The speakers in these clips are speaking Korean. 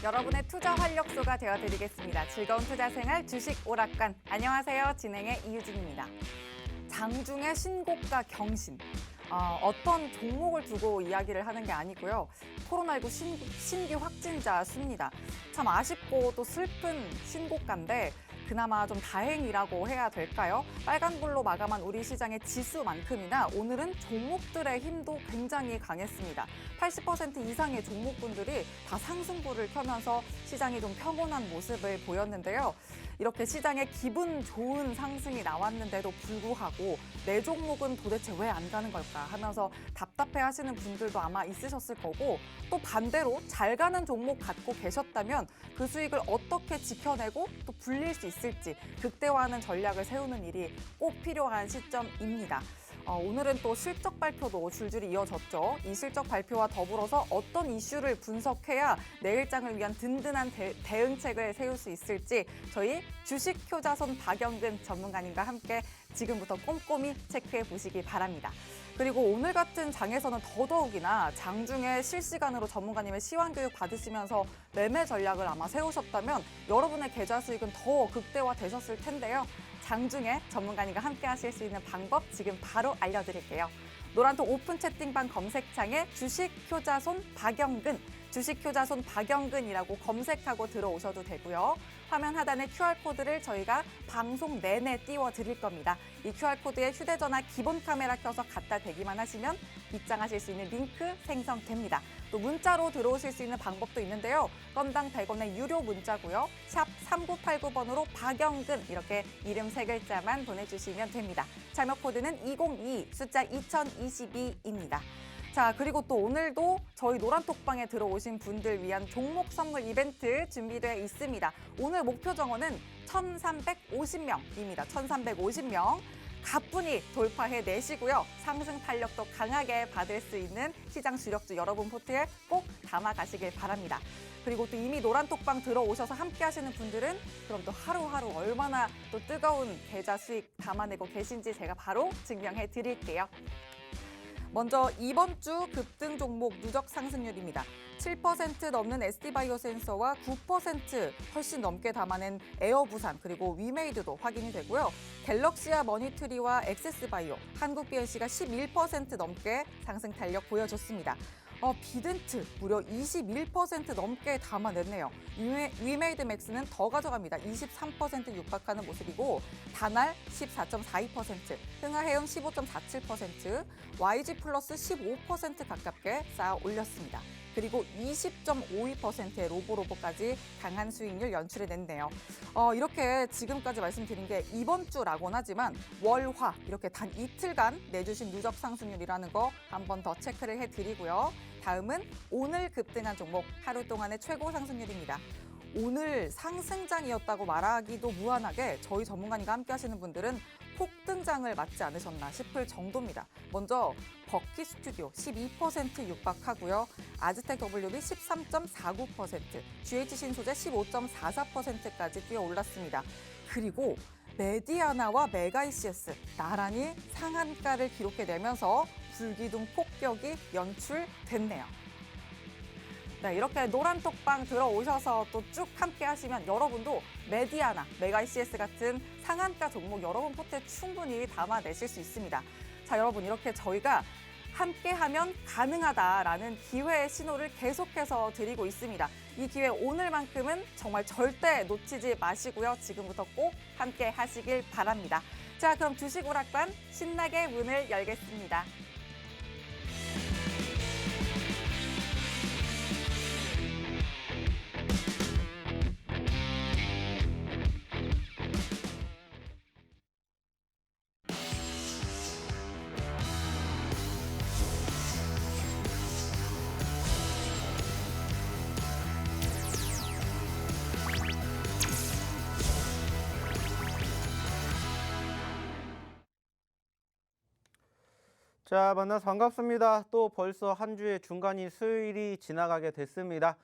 여러분의 투자 활력소가 되어드리겠습니다. 즐거운 투자 생활 주식 오락관. 안녕하세요. 진행의 이유진입니다. 장중에 신고가 경신. 어떤 종목을 두고 이야기를 하는 게 아니고요. 코로나19 신규 확진자 수입니다. 참 아쉽고 또 슬픈 신고가인데 그나마 좀 다행이라고 해야 될까요? 빨간불로 마감한 우리 시장의 지수만큼이나 오늘은 종목들의 힘도 굉장히 강했습니다. 80% 이상의 종목군들이 다 상승부를 켜면서 시장이 좀 평온한 모습을 보였는데요. 이렇게 시장에 기분 좋은 상승이 나왔는데도 불구하고 내 종목은 도대체 왜 안 가는 걸까 하면서 답답해하시는 분들도 아마 있으셨을 거고, 또 반대로 잘 가는 종목 갖고 계셨다면 그 수익을 어떻게 지켜내고 또 불릴 수 있을지 극대화하는 전략을 세우는 일이 꼭 필요한 시점입니다. 오늘은 또 실적 발표도 줄줄이 이어졌죠. 이 실적 발표와 더불어서 어떤 이슈를 분석해야 내일장을 위한 든든한 대응책을 세울 수 있을지 저희 주식 효자손 박영근 전문가님과 함께 지금부터 꼼꼼히 체크해 보시기 바랍니다. 그리고 오늘 같은 장에서는 더더욱이나 장중에 실시간으로 전문가님의 시황교육 받으시면서 매매 전략을 아마 세우셨다면 여러분의 계좌 수익은 더 극대화되셨을 텐데요. 장중에 전문가님과 함께 하실 수 있는 방법 지금 바로 알려드릴게요. 노란톡 오픈 채팅방 검색창에 주식 효자손 박영근, 주식 효자손 박영근이라고 검색하고 들어오셔도 되고요. 화면 하단에 QR코드를 저희가 방송 내내 띄워드릴 겁니다. 이 QR코드에 휴대전화 기본 카메라 켜서 갖다 대기만 하시면 입장하실 수 있는 링크 생성됩니다. 또 문자로 들어오실 수 있는 방법도 있는데요. 건당 100원의 유료 문자고요. 샵 3989번으로 박영근 이렇게 이름 3글자만 보내주시면 됩니다. 참여 코드는 202, 숫자 2022입니다. 자, 그리고 또 오늘도 저희 노란톡방에 들어오신 분들 위한 종목 선물 이벤트 준비되어 있습니다. 오늘 목표 정원은 1,350명입니다. 1,350명. 가뿐히 돌파해내시고요. 상승 탄력도 강하게 받을 수 있는 시장 주력주 여러분 포트에 꼭 담아가시길 바랍니다. 그리고 또 이미 노란톡방 들어오셔서 함께 하시는 분들은 그럼 또 하루하루 얼마나 또 뜨거운 계좌 수익 담아내고 계신지 제가 바로 증명해 드릴게요. 먼저 이번 주 급등 종목 누적 상승률입니다. 7% 넘는 ST바이오센서와 9% 훨씬 넘게 담아낸 에어부산 그리고 위메이드도 확인이 되고요. 갤럭시아 머니트리와 엑세스바이오, 한국BNC가 11% 넘게 상승 탄력 보여줬습니다. 비든트 무려 21% 넘게 담아냈네요. 위메이드 맥스는 더 가져갑니다. 23% 육박하는 모습이고 다날 14.42%, 흥하해영 15.47%, YG 플러스 15% 가깝게 쌓아 올렸습니다. 그리고 20.52%의 로보로보까지 강한 수익률 연출해냈네요. 이렇게 지금까지 말씀드린 게 이번 주라고는 하지만 월화 이렇게 단 이틀간 내주신 누적 상승률이라는 거 한 번 더 체크를 해드리고요. 다음은 오늘 급등한 종목 하루 동안의 최고 상승률입니다. 오늘 상승장이었다고 말하기도 무한하게 저희 전문가님과 함께 하시는 분들은 폭등장을 맞지 않으셨나 싶을 정도입니다. 먼저 버키 스튜디오 12% 육박하고요. 아즈텍 WB 13.49%, GH 신소재 15.44%까지 뛰어 올랐습니다. 그리고 메디아나와 메가이시에스 나란히 상한가를 기록해내면서 불기둥 폭격이 연출됐네요. 네, 이렇게 노란톡방 들어오셔서 또 쭉 함께 하시면 여러분도 메디아나, 메가이시에스 같은 상한가 종목 여러분 포트에 충분히 담아내실 수 있습니다. 자, 여러분 이렇게 저희가 함께하면 가능하다라는 기회의 신호를 계속해서 드리고 있습니다. 이 기회 오늘만큼은 정말 절대 놓치지 마시고요. 지금부터 꼭 함께 하시길 바랍니다. 자, 그럼 주식 오락관 신나게 문을 열겠습니다. 자, 만나서 반갑습니다. 또 벌써 한 주의 중간인 수요일이 지나가게 됐습니다.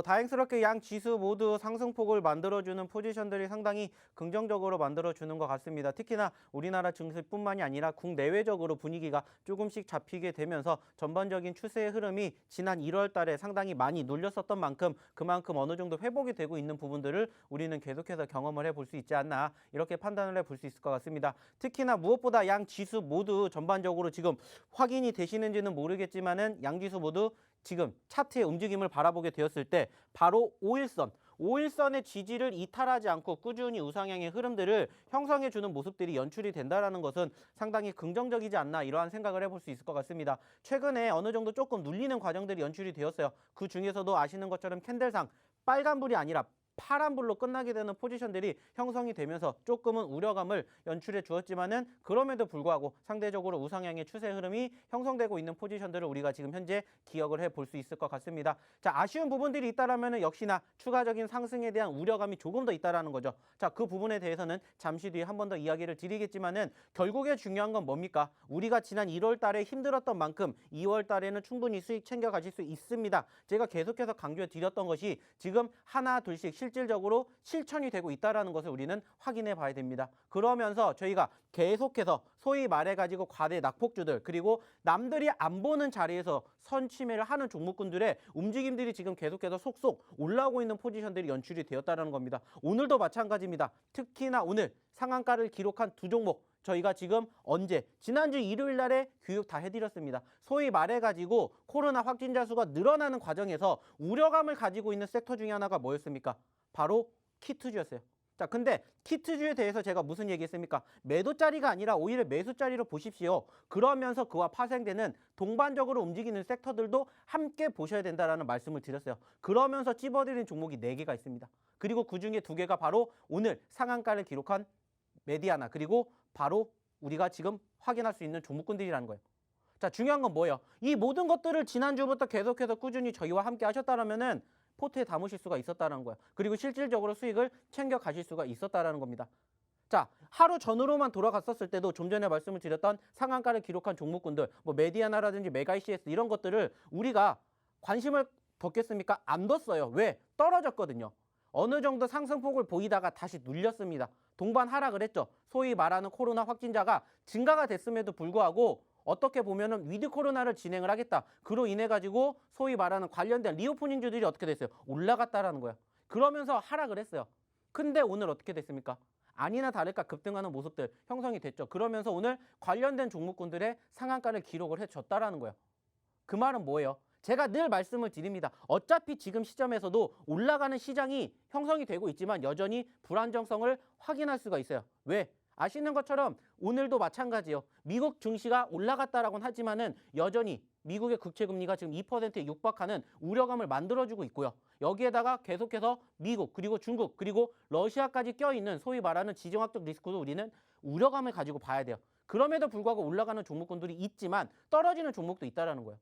다행스럽게 양 지수 모두 상승폭을 만들어주는 포지션들이 상당히 긍정적으로 만들어주는 것 같습니다. 특히나 우리나라 증시뿐만이 아니라 국내외적으로 분위기가 조금씩 잡히게 되면서 전반적인 추세의 흐름이 지난 1월 달에 상당히 많이 눌렸었던 만큼 그만큼 어느 정도 회복이 되고 있는 부분들을 우리는 계속해서 경험을 해볼 수 있지 않나 이렇게 판단을 해볼 수 있을 것 같습니다. 특히나 무엇보다 양 지수 모두 전반적으로 지금 확인이 되시는지는 모르겠지만은 양 지수 모두 지금 차트의 움직임을 바라보게 되었을 때 바로 5일선의 지지를 이탈하지 않고 꾸준히 우상향의 흐름들을 형성해주는 모습들이 연출이 된다는 것은 상당히 긍정적이지 않나 이러한 생각을 해볼 수 있을 것 같습니다. 최근에 어느 정도 조금 눌리는 과정들이 연출이 되었어요. 그 중에서도 아시는 것처럼 캔들상 빨간불이 아니라 파란불로 끝나게 되는 포지션들이 형성이 되면서 조금은 우려감을 연출해 주었지만은 그럼에도 불구하고 상대적으로 우상향의 추세 흐름이 형성되고 있는 포지션들을 우리가 지금 현재 기억을 해 볼 수 있을 것 같습니다. 자, 아쉬운 부분들이 있다라면은 역시나 추가적인 상승에 대한 우려감이 조금 더 있다라는 거죠. 자, 그 부분에 대해서는 잠시 뒤에 한 번 더 이야기를 드리겠지만은 결국에 중요한 건 뭡니까? 우리가 지난 1월 달에 힘들었던 만큼 2월 달에는 충분히 수익 챙겨 가실 수 있습니다. 제가 계속해서 강조해 드렸던 것이 지금 하나 둘씩 실질적으로 실천이 되고 있다는 것을 우리는 확인해 봐야 됩니다. 그러면서 저희가 계속해서 소위 말해가지고 과대 낙폭주들 그리고 남들이 안 보는 자리에서 선침해를 하는 종목군들의 움직임들이 지금 계속해서 속속 올라오고 있는 포지션들이 연출이 되었다는 겁니다. 오늘도 마찬가지입니다. 특히나 오늘 상한가를 기록한 두 종목 저희가 지금 지난주 일요일 날에 교육 다 해드렸습니다. 소위 말해가지고 코로나 확진자 수가 늘어나는 과정에서 우려감을 가지고 있는 섹터 중에 하나가 뭐였습니까? 바로 키트주였어요. 자, 근데 키트주에 대해서 제가 무슨 얘기했습니까? 매도짜리가 아니라 오히려 매수짜리로 보십시오. 그러면서 그와 파생되는 동반적으로 움직이는 섹터들도 함께 보셔야 된다는 말씀을 드렸어요. 그러면서 찝어드린 종목이 4개가 있습니다. 그리고 그중에 2개가 바로 오늘 상한가를 기록한 메디아나 그리고 바로 우리가 지금 확인할 수 있는 종목군들이라는 거예요. 자, 중요한 건 뭐예요? 이 모든 것들을 지난주부터 계속해서 꾸준히 저희와 함께 하셨다면은 포트에 담으실 수가 있었다는 거예요. 그리고 실질적으로 수익을 챙겨 가실 수가 있었다는 겁니다. 자, 하루 전으로만 돌아갔었을 때도 좀 전에 말씀을 드렸던 상한가를 기록한 종목군들, 뭐 메디아나라든지 메가이시에스 이런 것들을 우리가 관심을 뒀겠습니까? 안 뒀어요. 왜? 떨어졌거든요. 어느 정도 상승폭을 보이다가 다시 눌렸습니다. 동반 하락을 했죠. 소위 말하는 코로나 확진자가 증가가 됐음에도 불구하고 어떻게 보면은 위드 코로나를 진행을 하겠다. 그로 인해 가지고 소위 말하는 관련된 리오프닝주들이 어떻게 됐어요? 올라갔다라는 거예요. 그러면서 하락을 했어요. 근데 오늘 어떻게 됐습니까? 아니나 다를까 급등하는 모습들 형성이 됐죠. 그러면서 오늘 관련된 종목군들의 상한가를 기록을 해줬다라는 거예요. 그 말은 뭐예요? 제가 늘 말씀을 드립니다. 어차피 지금 시점에서도 올라가는 시장이 형성이 되고 있지만 여전히 불안정성을 확인할 수가 있어요. 왜? 아시는 것처럼 오늘도 마찬가지예요. 미국 증시가 올라갔다라고는 하지만은 여전히 미국의 국채금리가 지금 2%에 육박하는 우려감을 만들어주고 있고요. 여기에다가 계속해서 미국 그리고 중국 그리고 러시아까지 껴있는 소위 말하는 지정학적 리스크도 우리는 우려감을 가지고 봐야 돼요. 그럼에도 불구하고 올라가는 종목군들이 있지만 떨어지는 종목도 있다는 거예요.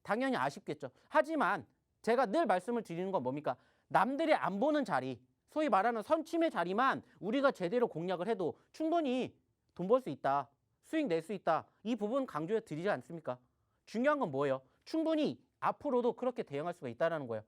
당연히 아쉽겠죠. 하지만 제가 늘 말씀을 드리는 건 뭡니까? 남들이 안 보는 자리, 소위 말하는 선침의 자리만 우리가 제대로 공략을 해도 충분히 돈 벌 수 있다, 수익 낼 수 있다. 이 부분 강조해 드리지 않습니까? 중요한 건 뭐예요? 충분히 앞으로도 그렇게 대응할 수가 있다는 거예요.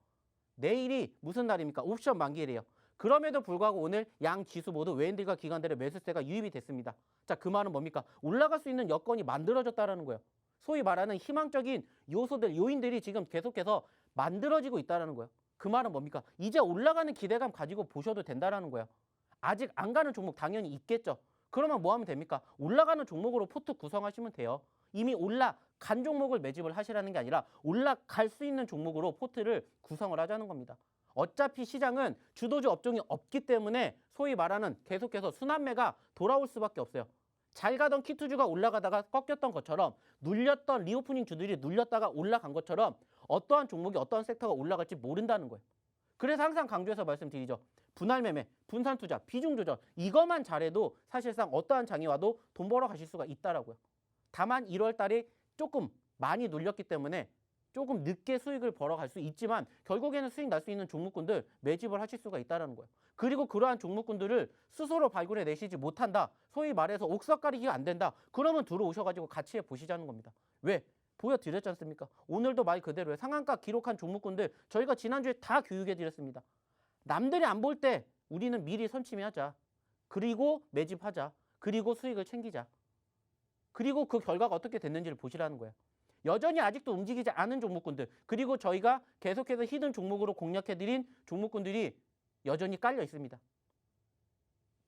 내일이 무슨 날입니까? 옵션 만기일이에요. 그럼에도 불구하고 오늘 양 지수 모두 외인들과 기관들의 매수세가 유입이 됐습니다. 자, 그 말은 뭡니까? 올라갈 수 있는 여건이 만들어졌다는 거예요. 소위 말하는 희망적인 요소들, 요인들이 지금 계속해서 만들어지고 있다는 거예요. 그 말은 뭡니까? 이제 올라가는 기대감 가지고 보셔도 된다는 거예요. 아직 안 가는 종목 당연히 있겠죠. 그러면 뭐 하면 됩니까? 올라가는 종목으로 포트 구성하시면 돼요. 이미 올라간 종목을 매집을 하시라는 게 아니라 올라갈 수 있는 종목으로 포트를 구성을 하자는 겁니다. 어차피 시장은 주도주 업종이 없기 때문에 소위 말하는 계속해서 순환매가 돌아올 수밖에 없어요. 잘 가던 키투주가 올라가다가 꺾였던 것처럼 눌렸던 리오프닝 주들이 눌렸다가 올라간 것처럼 어떠한 종목이 어떠한 섹터가 올라갈지 모른다는 거예요. 그래서 항상 강조해서 말씀드리죠. 분할 매매, 분산 투자, 비중 조절 이것만 잘해도 사실상 어떠한 장이 와도 돈 벌어 가실 수가 있다라고요. 다만 1월 달에 조금 많이 눌렸기 때문에 조금 늦게 수익을 벌어갈 수 있지만 결국에는 수익 날 수 있는 종목군들 매집을 하실 수가 있다는 거예요. 그리고 그러한 종목군들을 스스로 발굴해 내시지 못한다. 소위 말해서 옥석 가리기가 안 된다. 그러면 들어오셔가지고 같이 해보시자는 겁니다. 왜? 보여드렸지 않습니까? 오늘도 말 그대로예요. 상한가 기록한 종목군들 저희가 지난주에 다 교육해드렸습니다. 남들이 안 볼 때 우리는 미리 선취매하자. 그리고 매집하자. 그리고 수익을 챙기자. 그리고 그 결과가 어떻게 됐는지를 보시라는 거예요. 여전히 아직도 움직이지 않은 종목군들, 그리고 저희가 계속해서 히든 종목으로 공략해드린 종목군들이 여전히 깔려 있습니다.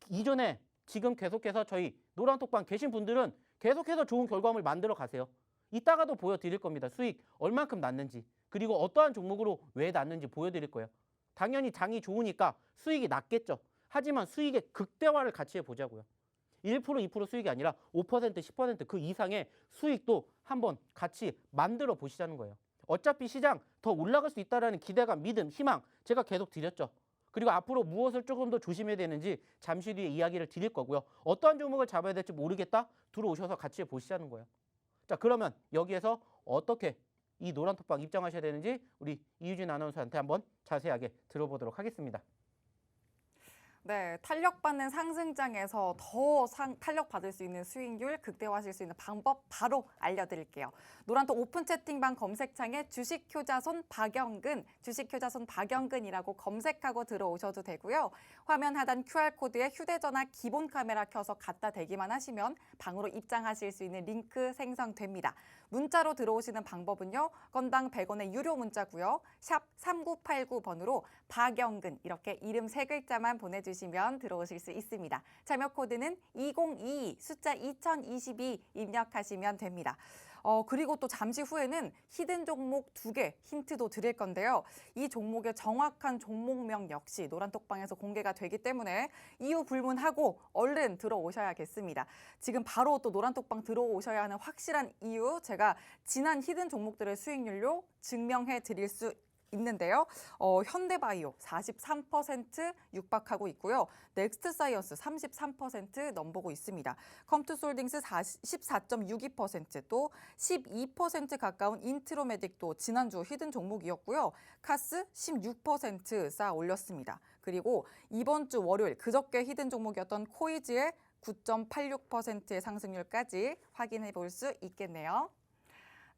이전에 지금 계속해서 저희 노란톡방 계신 분들은 계속해서 좋은 결과물 만들어 가세요. 이따가도 보여드릴 겁니다. 수익 얼만큼 났는지, 그리고 어떠한 종목으로 왜 났는지 보여드릴 거예요. 당연히 장이 좋으니까 수익이 낮겠죠. 하지만 수익의 극대화를 같이 해보자고요. 1%, 2% 수익이 아니라 5%, 10% 그 이상의 수익도 한번 같이 만들어 보시자는 거예요. 어차피 시장 더 올라갈 수 있다는 기대감, 믿음, 희망 제가 계속 드렸죠. 그리고 앞으로 무엇을 조금 더 조심해야 되는지 잠시 뒤에 이야기를 드릴 거고요. 어떠한 종목을 잡아야 될지 모르겠다? 들어오셔서 같이 보시자는 거예요. 자, 그러면 여기에서 어떻게 이 노란톡방 입장하셔야 되는지 우리 이유진 아나운서한테 한번 자세하게 들어보도록 하겠습니다. 네, 탄력받는 상승장에서 더 탄력받을 수 있는 수익률 극대화하실 수 있는 방법 바로 알려드릴게요. 노란톡 오픈 채팅방 검색창에 주식효자손 박영근이라고 검색하고 들어오셔도 되고요. 화면 하단 QR코드에 휴대전화 기본 카메라 켜서 갖다 대기만 하시면 방으로 입장하실 수 있는 링크 생성됩니다. 문자로 들어오시는 방법은요. 건당 100원의 유료 문자고요. 샵 3989번으로 박영근 이렇게 이름 3글자만 보내주시면 들어오실 수 있습니다. 참여 코드는 2022 숫자 2022 입력하시면 됩니다. 그리고 또 잠시 후에는 히든 종목 2개 힌트도 드릴 건데요. 이 종목의 정확한 종목명 역시 노란톡방에서 공개가 되기 때문에 이유 불문하고 얼른 들어오셔야겠습니다. 지금 바로 또 노란톡방 들어오셔야 하는 확실한 이유 제가 지난 히든 종목들의 수익률로 증명해 드릴 수 있는데요. 현대바이오 43% 육박하고 있고요. 넥스트사이언스 33% 넘보고 있습니다. 컴투솔딩스 14.62%, 또 12% 가까운 인트로메딕도 지난주 히든 종목이었고요. 카스 16% 쌓아 올렸습니다. 그리고 이번 주 월요일 그저께 히든 종목이었던 코이즈의 9.86%의 상승률까지 확인해 볼 수 있겠네요.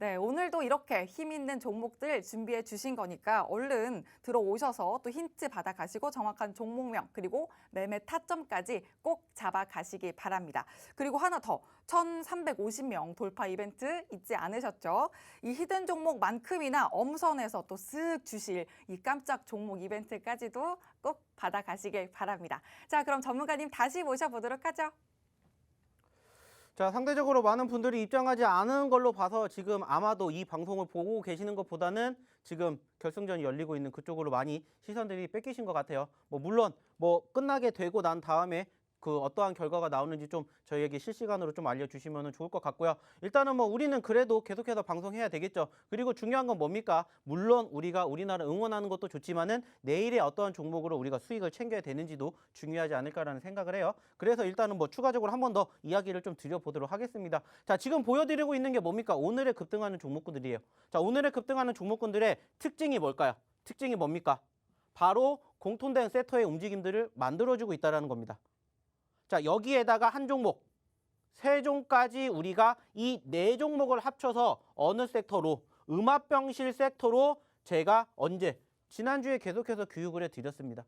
네, 오늘도 이렇게 힘 있는 종목들 준비해 주신 거니까 얼른 들어오셔서 또 힌트 받아가시고 정확한 종목명 그리고 매매 타점까지 꼭 잡아가시기 바랍니다. 그리고 하나 더, 1,350명 돌파 이벤트 잊지 않으셨죠? 이 히든 종목만큼이나 엄선해서 또 쓱 주실 이 깜짝 종목 이벤트까지도 꼭 받아가시길 바랍니다. 자, 그럼 전문가님 다시 모셔보도록 하죠. 자, 상대적으로 많은 분들이 입장하지 않은 걸로 봐서 지금 아마도 이 방송을 보고 계시는 것보다는 지금 결승전이 열리고 있는 그쪽으로 많이 시선들이 뺏기신 것 같아요. 물론 끝나게 되고 난 다음에 그 어떠한 결과가 나오는지 좀 저희에게 실시간으로 좀 알려주시면 좋을 것 같고요. 일단은 우리는 그래도 계속해서 방송해야 되겠죠. 그리고 중요한 건 뭡니까? 물론 우리가 우리나라 응원하는 것도 좋지만은 내일의 어떠한 종목으로 우리가 수익을 챙겨야 되는지도 중요하지 않을까라는 생각을 해요. 그래서 일단은 추가적으로 한 번 더 이야기를 좀 드려보도록 하겠습니다. 자, 지금 보여드리고 있는 게 뭡니까? 오늘의 급등하는 종목군들이에요. 자, 오늘의 급등하는 종목군들의 특징이 뭘까요? 특징이 뭡니까? 바로 공통된 섹터의 움직임들을 만들어주고 있다는 겁니다. 자, 여기에다가 한 종목, 3종까지 우리가 이 4종목을 합쳐서 어느 섹터로, 음압병실 섹터로 제가 언제, 지난주에 계속해서 교육을 해드렸습니다.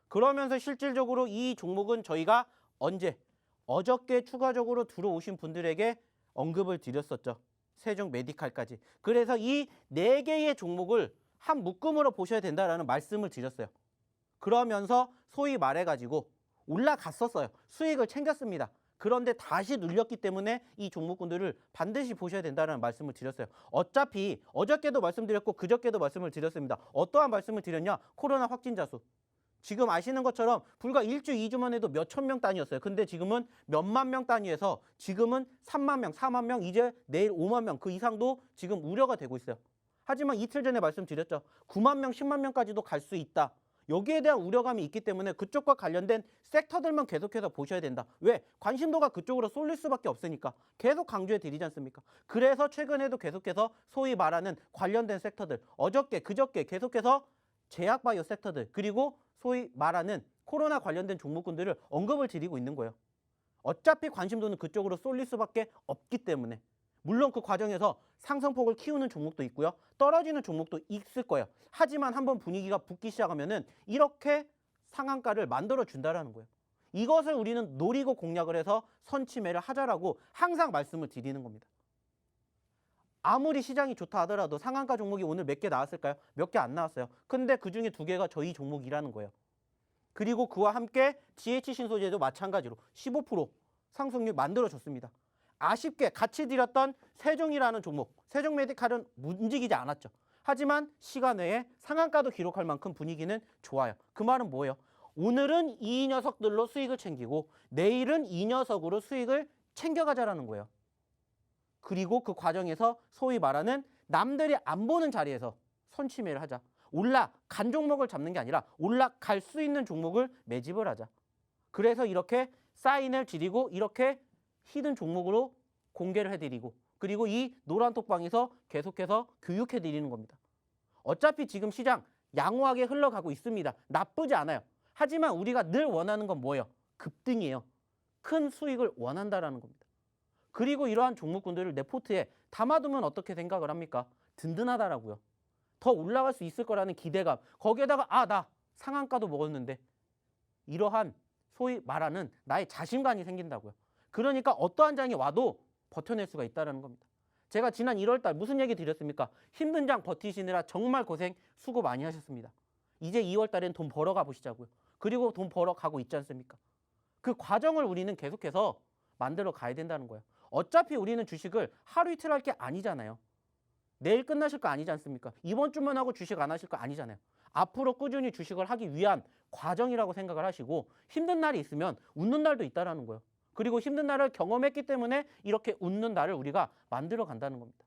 그러면서 실질적으로 이 종목은 저희가 언제, 어저께 추가적으로 들어오신 분들에게 언급을 드렸었죠. 세종 메디칼까지. 그래서 이 4개의 종목을 한 묶음으로 보셔야 된다라는 말씀을 드렸어요. 그러면서 소위 말해가지고 올라갔었어요. 수익을 챙겼습니다. 그런데 다시 눌렸기 때문에 이 종목군들을 반드시 보셔야 된다는 말씀을 드렸어요. 어차피 어저께도 말씀드렸고 그저께도 말씀을 드렸습니다. 어떠한 말씀을 드렸냐? 코로나 확진자 수. 지금 아시는 것처럼 불과 1주, 2주만 해도 몇천 명 단위였어요. 근데 지금은 몇만 명 단위에서 지금은 3만 명, 4만 명, 이제 내일 5만 명 그 이상도 지금 우려가 되고 있어요. 하지만 이틀 전에 말씀드렸죠. 9만 명, 10만 명까지도 갈 수 있다. 여기에 대한 우려감이 있기 때문에 그쪽과 관련된 섹터들만 계속해서 보셔야 된다. 왜? 관심도가 그쪽으로 쏠릴 수밖에 없으니까. 계속 강조해 드리지 않습니까? 그래서 최근에도 계속해서 소위 말하는 관련된 섹터들, 어저께, 그저께 계속해서 제약바이오 섹터들, 그리고 소위 말하는 코로나 관련된 종목군들을 언급을 드리고 있는 거예요. 어차피 관심도는 그쪽으로 쏠릴 수밖에 없기 때문에. 물론 그 과정에서 상승폭을 키우는 종목도 있고요. 떨어지는 종목도 있을 거예요. 하지만 한번 분위기가 붙기 시작하면은 이렇게 상한가를 만들어 준다라는 거예요. 이것을 우리는 노리고 공략을 해서 선취매를 하자라고 항상 말씀을 드리는 겁니다. 아무리 시장이 좋다 하더라도 상한가 종목이 오늘 몇 개 나왔을까요? 몇 개 안 나왔어요. 근데 그중에 2개가 저희 종목이라는 거예요. 그리고 그와 함께 GH 신소재도 마찬가지로 15% 상승률 만들어줬습니다. 아쉽게 같이 드렸던 세종이라는 종목, 세종메디칼은 움직이지 않았죠. 하지만 시간 외에 상한가도 기록할 만큼 분위기는 좋아요. 그 말은 뭐예요? 오늘은 이 녀석들로 수익을 챙기고 내일은 이 녀석으로 수익을 챙겨가자라는 거예요. 그리고 그 과정에서 소위 말하는 남들이 안 보는 자리에서 선취매를 하자. 올라간 종목을 잡는 게 아니라 올라갈 수 있는 종목을 매집을 하자. 그래서 이렇게 사인을 드리고 이렇게 히든 종목으로 공개를 해드리고 그리고 이 노란톡방에서 계속해서 교육해드리는 겁니다. 어차피 지금 시장 양호하게 흘러가고 있습니다. 나쁘지 않아요. 하지만 우리가 늘 원하는 건 뭐예요? 급등이에요. 큰 수익을 원한다라는 겁니다. 그리고 이러한 종목군들을 내 포트에 담아두면 어떻게 생각을 합니까? 든든하다라고요. 더 올라갈 수 있을 거라는 기대감. 거기에다가 나 상한가도 먹었는데 이러한 소위 말하는 나의 자신감이 생긴다고요. 그러니까 어떠한 장이 와도 버텨낼 수가 있다는 겁니다. 제가 지난 1월달 무슨 얘기 드렸습니까? 힘든 장 버티시느라 정말 고생 수고 많이 하셨습니다. 이제 2월달엔 돈 벌어가 보시자고요. 그리고 돈 벌어가고 있지 않습니까? 그 과정을 우리는 계속해서 만들어 가야 된다는 거예요. 어차피 우리는 주식을 하루 이틀 할 게 아니잖아요. 내일 끝나실 거 아니지 않습니까? 이번 주만 하고 주식 안 하실 거 아니잖아요. 앞으로 꾸준히 주식을 하기 위한 과정이라고 생각을 하시고 힘든 날이 있으면 웃는 날도 있다라는 거예요. 그리고 힘든 날을 경험했기 때문에 이렇게 웃는 날을 우리가 만들어 간다는 겁니다.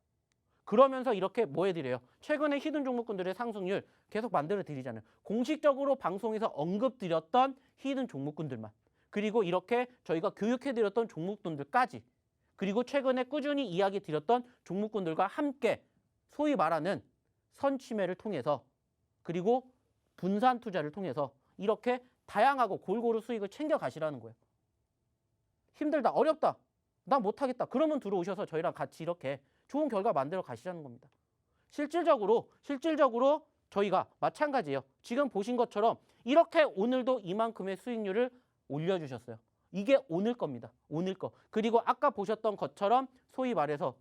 그러면서 이렇게 뭐 해드려요? 최근에 히든 종목군들의 상승률 계속 만들어 드리잖아요. 공식적으로 방송에서 언급드렸던 히든 종목군들만. 그리고 이렇게 저희가 교육해드렸던 종목군들까지. 그리고 최근에 꾸준히 이야기 드렸던 종목군들과 함께 소위 말하는 선취매를 통해서 그리고 분산 투자를 통해서 이렇게 다양하고 골고루 수익을 챙겨 가시라는 거예요. 힘들다, 어렵다, 나 못하겠다. 그러면 들어오셔서 저희랑 같이 이렇게 좋은 결과 만들어 가시자는 겁니다. 실질적으로 저희가 마찬가지예요. 지금 보신 것처럼 이렇게 오늘도 이만큼의 수익률을 올려주셨어요. 이게 오늘 겁니다. 오늘 거. 그리고 아까 보셨던 것처럼 소위 말해서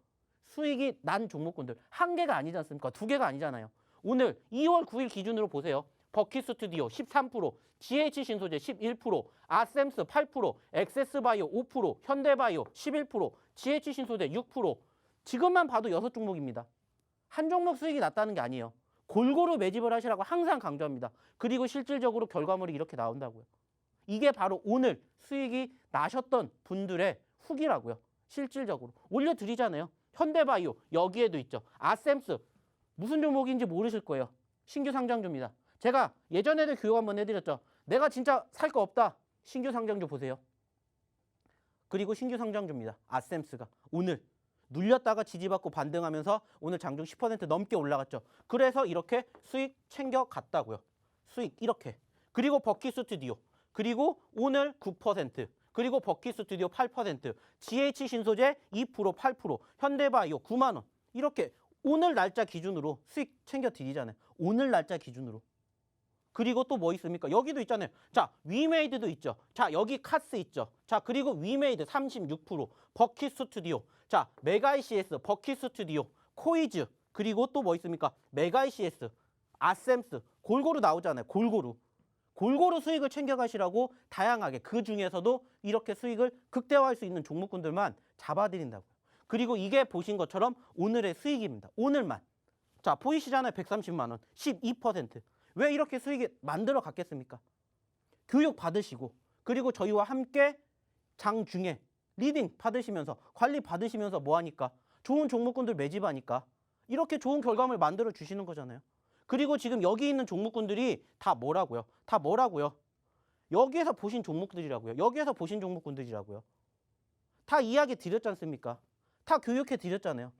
수익이 난 종목군들 한 개가 아니지 않습니까? 2개가 아니잖아요. 오늘 2월 9일 기준으로 보세요. 버킷스튜디오 13%, GH 신소재 11%, 아셈스 8%, 엑세스바이오 5%, 현대바이오 11%, GH 신소재 6%. 지금만 봐도 6종목입니다. 한 종목 수익이 났다는 게 아니에요. 골고루 매집을 하시라고 항상 강조합니다. 그리고 실질적으로 결과물이 이렇게 나온다고요. 이게 바로 오늘 수익이 나셨던 분들의 후기라고요. 실질적으로. 올려드리잖아요. 현대바이오 여기에도 있죠. 아셈스 무슨 종목인지 모르실 거예요. 신규 상장주입니다. 제가 예전에도 교육 한번 해드렸죠. 내가 진짜 살 거 없다. 신규 상장주 보세요. 그리고 신규 상장주입니다. 아셈스가 오늘 눌렸다가 지지받고 반등하면서 오늘 장중 10% 넘게 올라갔죠. 그래서 이렇게 수익 챙겨갔다고요. 수익 이렇게. 그리고 버킷스튜디오. 그리고 오늘 9%. 그리고 버킷스튜디오 8%. GH 신소재 2% 8%. 현대바이오 9만 원. 이렇게 오늘 날짜 기준으로 수익 챙겨드리잖아요. 오늘 날짜 기준으로. 그리고 또 뭐 있습니까? 여기도 있잖아요. 자, 위메이드도 있죠. 자, 여기 카스 있죠. 자, 그리고 위메이드 36%, 버킷스튜디오. 자, 메가이CS, 버킷스튜디오, 코이즈. 그리고 또 뭐 있습니까? 메가이CS, 아셈스. 골고루 나오잖아요. 골고루. 골고루 수익을 챙겨가시라고 다양하게 그 중에서도 이렇게 수익을 극대화할 수 있는 종목군들만 잡아드린다고요. 그리고 이게 보신 것처럼 오늘의 수익입니다. 오늘만. 자, 보이시잖아요. 130만 원, 12%. 왜 이렇게 수익이 만들어 갔겠습니까? 교육 받으시고 그리고 저희와 함께 장중에 리딩 받으시면서 관리 받으시면서 뭐 하니까? 좋은 종목군들 매집하니까 이렇게 좋은 결과물 만들어 주시는 거잖아요. 그리고 지금 여기 있는 종목군들이 다 뭐라고요? 다 뭐라고요? 여기에서 보신 종목들이라고요. 여기에서 보신 종목군들이라고요. 다 이야기 드렸지 않습니까? 다 교육해 드렸잖아요.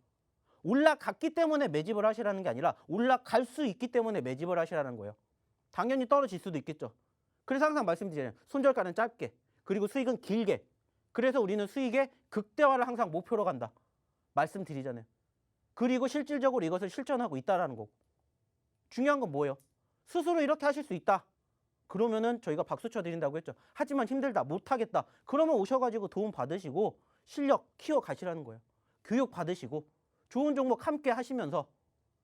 올라갔기 때문에 매집을 하시라는 게 아니라 올라갈 수 있기 때문에 매집을 하시라는 거예요. 당연히 떨어질 수도 있겠죠. 그래서 항상 말씀드리잖아요. 손절가는 짧게, 그리고 수익은 길게. 그래서 우리는 수익의 극대화를 항상 목표로 간다. 말씀드리잖아요. 그리고 실질적으로 이것을 실천하고 있다라는 거고. 중요한 건 뭐예요? 스스로 이렇게 하실 수 있다. 그러면은 저희가 박수 쳐드린다고 했죠. 하지만 힘들다, 못하겠다. 그러면 오셔가지고 도움 받으시고 실력 키워 가시라는 거예요. 교육 받으시고 좋은 종목 함께 하시면서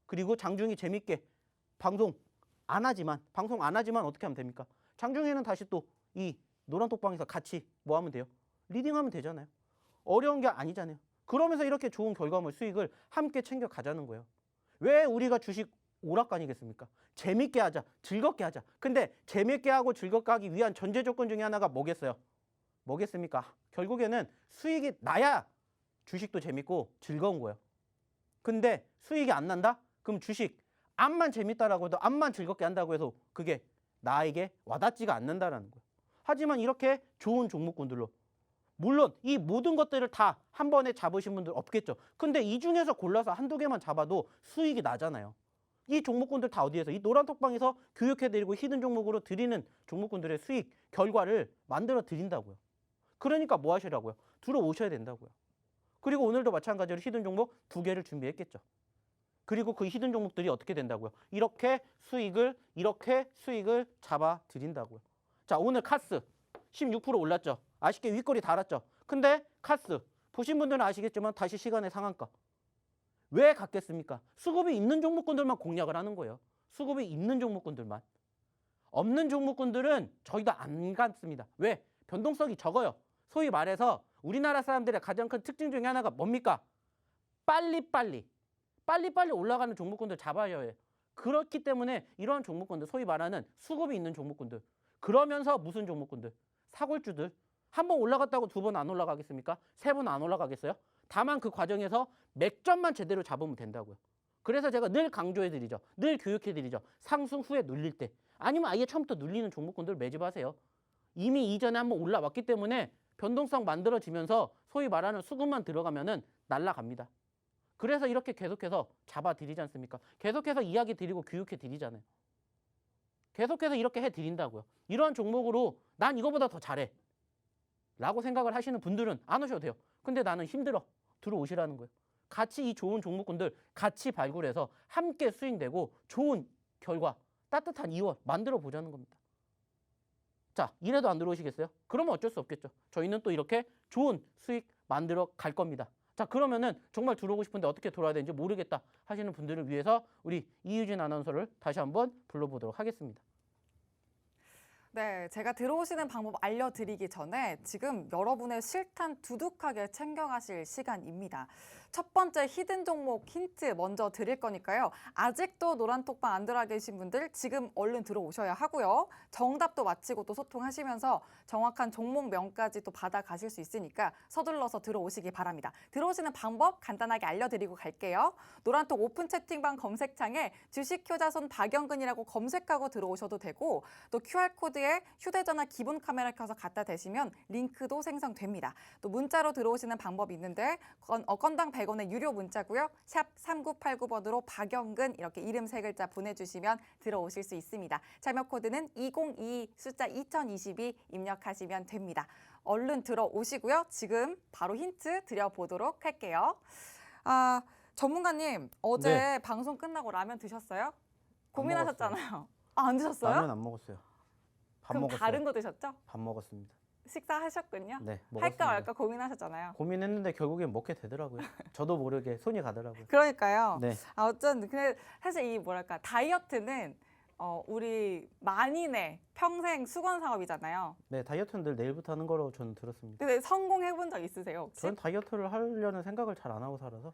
그리고 장중이 재밌게 방송 안 하지만 어떻게 하면 됩니까? 장중에는 다시 또 이 노란톡방에서 같이 뭐 하면 돼요? 리딩하면 되잖아요. 어려운 게 아니잖아요. 그러면서 이렇게 좋은 결과물 수익을 함께 챙겨 가자는 거예요. 왜 우리가 주식 오락관이겠습니까? 재밌게 하자, 즐겁게 하자. 근데 재밌게 하고 즐겁게 하기 위한 전제 조건 중에 하나가 뭐겠어요? 뭐겠습니까? 결국에는 수익이 나야 주식도 재밌고 즐거운 거예요. 근데 수익이 안 난다? 그럼 주식 암만 재밌다라고 해도 암만 즐겁게 한다고 해서 그게 나에게 와닿지가 않는다라는 거예요. 하지만 이렇게 좋은 종목군들로 물론 이 모든 것들을 다 한 번에 잡으신 분들 없겠죠. 근데 이 중에서 골라서 한두 개만 잡아도 수익이 나잖아요. 이 종목군들 다 어디에서? 이 노란톡방에서 교육해드리고 히든 종목으로 드리는 종목군들의 수익 결과를 만들어 드린다고요. 그러니까 뭐 하시라고요? 들어오셔야 된다고요. 그리고 오늘도 마찬가지로 히든 종목 2개를 준비했겠죠. 그리고 그 히든 종목들이 어떻게 된다고요? 이렇게 수익을 잡아 드린다고요. 자, 오늘 카스 16% 올랐죠. 아쉽게 윗꼬리 달았죠. 근데 카스 보신 분들은 아시겠지만 다시 시간의 상한가. 왜 갔겠습니까? 수급이 있는 종목군들만 공략을 하는 거예요. 수급이 있는 종목군들만. 없는 종목군들은 저희도 안 갔습니다. 왜? 변동성이 적어요. 소위 말해서 우리나라 사람들의 가장 큰 특징 중에 하나가 뭡니까? 빨리빨리 올라가는 종목군들 잡아야 해요. 그렇기 때문에 이런 종목군들, 소위 말하는 수급이 있는 종목군들, 그러면서 무슨 종목군들? 사골주들. 한 번 올라갔다고 2번 안 올라가겠습니까? 3번 안 올라가겠어요? 다만 그 과정에서 맥점만 제대로 잡으면 된다고요. 그래서 제가 늘 강조해드리죠. 늘 교육해드리죠. 상승 후에 눌릴 때. 아니면 아예 처음부터 눌리는 종목군들 매집하세요. 이미 이전에 한번 올라왔기 때문에 변동성 만들어지면서 소위 말하는 수급만 들어가면은 날아갑니다. 그래서 이렇게 계속해서 잡아드리지 않습니까? 계속해서 이야기 드리고 교육해드리잖아요. 계속해서 이렇게 해드린다고요. 이러한 종목으로 난 이거보다 더 잘해 라고 생각을 하시는 분들은 안 오셔도 돼요. 근데 나는 힘들어. 들어오시라는 거예요. 같이 이 좋은 종목군들 같이 발굴해서 함께 수익되고 좋은 결과, 따뜻한 2월 만들어 보자는 겁니다. 자, 이래도 안 들어오시겠어요? 그러면 어쩔 수 없겠죠. 저희는 또 이렇게 좋은 수익 만들어 갈 겁니다. 자, 그러면은 정말 들어오고 싶은데 어떻게 돌아야 되는지 모르겠다 하시는 분들을 위해서 우리 이유진 아나운서를 다시 한번 불러보도록 하겠습니다. 네, 제가 들어오시는 방법 알려드리기 전에 지금 여러분의 실탄 두둑하게 챙겨가실 시간입니다. 첫 번째 히든 종목 힌트 먼저 드릴 거니까요. 아직도 노란톡방 안 들어와 계신 분들 지금 얼른 들어오셔야 하고요. 정답도 맞히고 또 소통하시면서 정확한 종목명까지 또 받아가실 수 있으니까 서둘러서 들어오시기 바랍니다. 들어오시는 방법 간단하게 알려드리고 갈게요. 노란톡 오픈 채팅방 검색창에 주식효자손 박영근이라고 검색하고 들어오셔도 되고 또 QR코드에 휴대전화 기본 카메라 켜서 갖다 대시면 링크도 생성됩니다. 또 문자로 들어오시는 방법이 있는데 건당 100원의 유료 문자고요. 샵 3989번으로 박영근 이렇게 이름 3글자 보내주시면 들어오실 수 있습니다. 참여 코드는 2022 숫자 2022 입력하시면 됩니다. 얼른 들어오시고요. 지금 바로 힌트 드려보도록 할게요. 전문가님 어제 네. 방송 끝나고 라면 드셨어요? 고민하셨잖아요. 안 드셨어요? 라면 안 먹었어요. 밥 그럼 먹었어요. 다른 거 드셨죠? 밥 먹었습니다. 식사하셨군요. 네, 먹었습니다. 할까 말까 고민하셨잖아요. 고민했는데 결국엔 먹게 되더라고요. 저도 모르게 손이 가더라고요. 그러니까요. 네. 어쩐 근데 사실 이 뭐랄까 다이어트는 우리 만인의 평생 수건 사업이잖아요. 네, 다이어트는 늘 내일부터 하는 거라고 저는 들었습니다. 근데 성공해 본 적 있으세요 혹시? 저는 다이어트를 하려는 생각을 잘 안 하고 살아서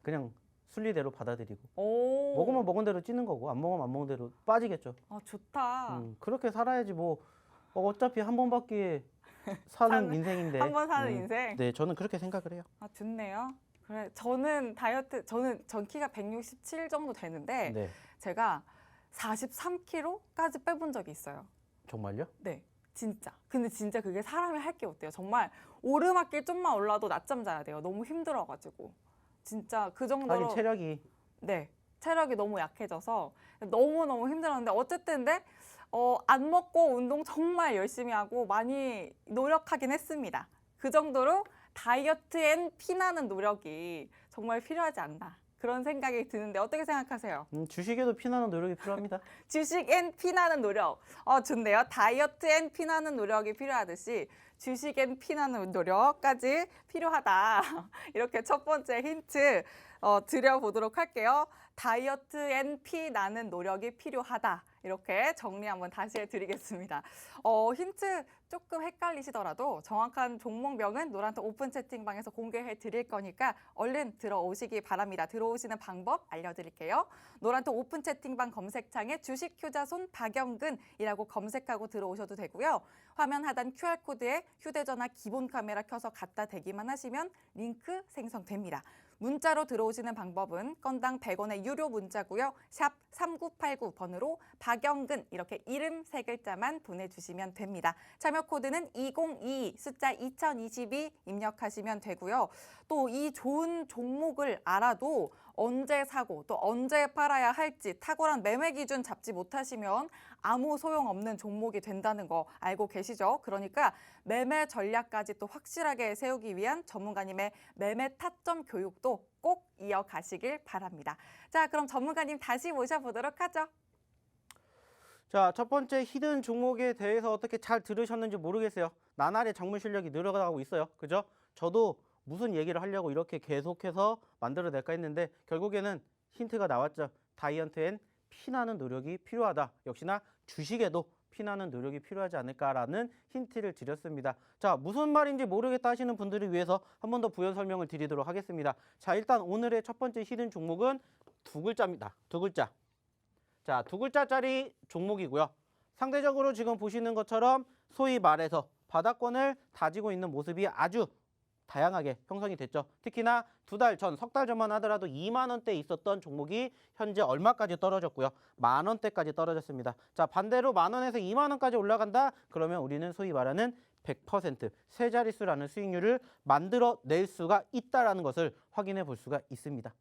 그냥 순리대로 받아들이고 오. 먹으면 먹은 대로 찌는 거고 안 먹으면 안 먹은 대로 빠지겠죠. 좋다. 그렇게 살아야지 뭐 어차피 한 번밖에 사는 인생인데. 한 번 사는 인생. 네, 저는 그렇게 생각을 해요. 좋네요. 그래, 저는 다이어트 전 키가 167 정도 되는데 네, 제가 43kg까지 빼본 적이 있어요. 정말요? 네, 진짜. 근데 진짜 그게 사람이 할 게 없대요. 정말 오르막길 좀만 올라도 낮잠 자야 돼요. 너무 힘들어가지고. 진짜 그 정도로. 아니 체력이. 네, 체력이 너무 약해져서 너무너무 힘들었는데 어쨌든 근데 안 먹고 운동 정말 열심히 하고 많이 노력하긴 했습니다. 그 정도로 다이어트엔 피나는 노력이 정말 필요하지 않나 그런 생각이 드는데 어떻게 생각하세요? 주식에도 피나는 노력이 필요합니다. 주식엔 피나는 노력. 좋네요. 다이어트엔 피나는 노력이 필요하듯이 주식엔 피나는 노력까지 필요하다. 이렇게 첫 번째 힌트 드려보도록 할게요. 다이어트엔 피나는 노력이 필요하다. 이렇게 정리 한번 다시 해드리겠습니다. 힌트 조금 헷갈리시더라도 정확한 종목명은 노란톡 오픈 채팅방에서 공개해 드릴 거니까 얼른 들어오시기 바랍니다. 들어오시는 방법 알려드릴게요. 노란톡 오픈 채팅방 검색창에 주식 효자손 박영근이라고 검색하고 들어오셔도 되고요. 화면 하단 QR코드에 휴대전화 기본 카메라 켜서 갖다 대기만 하시면 링크 생성됩니다. 문자로 들어오시는 방법은 건당 100원의 유료 문자고요. 샵 3989번으로 박영근 이렇게 이름 3글자만 보내주시면 됩니다. 참여 코드는 2022 숫자 2022 입력하시면 되고요. 또 이 좋은 종목을 알아도 언제 사고 또 언제 팔아야 할지 탁월한 매매 기준 잡지 못하시면 아무 소용없는 종목이 된다는 거 알고 계시죠? 그러니까 매매 전략까지 또 확실하게 세우기 위한 전문가님의 매매 타점 교육도 꼭 이어가시길 바랍니다. 자, 그럼 전문가님 다시 모셔보도록 하죠. 자, 첫 번째 히든 종목에 대해서 어떻게 잘 들으셨는지 모르겠어요. 나날의 장문 실력이 늘어가고 있어요. 그죠? 저도 무슨 얘기를 하려고 이렇게 계속해서 만들어낼까 했는데 결국에는 힌트가 나왔죠. 다이어트엔 피나는 노력이 필요하다. 역시나 주식에도 피나는 노력이 필요하지 않을까라는 힌트를 드렸습니다. 자, 무슨 말인지 모르겠다 하시는 분들을 위해서 한 번 더 부연 설명을 드리도록 하겠습니다. 자, 일단 오늘의 첫 번째 히든 종목은 두 글자입니다. 두 글자. 자, 두 글자짜리 종목이고요. 상대적으로 지금 보시는 것처럼 소위 말해서 바닥권을 다지고 있는 모습이 아주 다양하게 형성이 됐죠. 특히나 두 달 전, 석 달 전만 하더라도 2만 원대 있었던 종목이 현재 얼마까지 떨어졌고요. 만 원대까지 떨어졌습니다. 자, 반대로 만 원에서 2만 원까지 올라간다? 그러면 우리는 소위 말하는 100% 세 자릿수라는 수익률을 만들어낼 수가 있다는 것을 확인해 볼 수가 있습니다.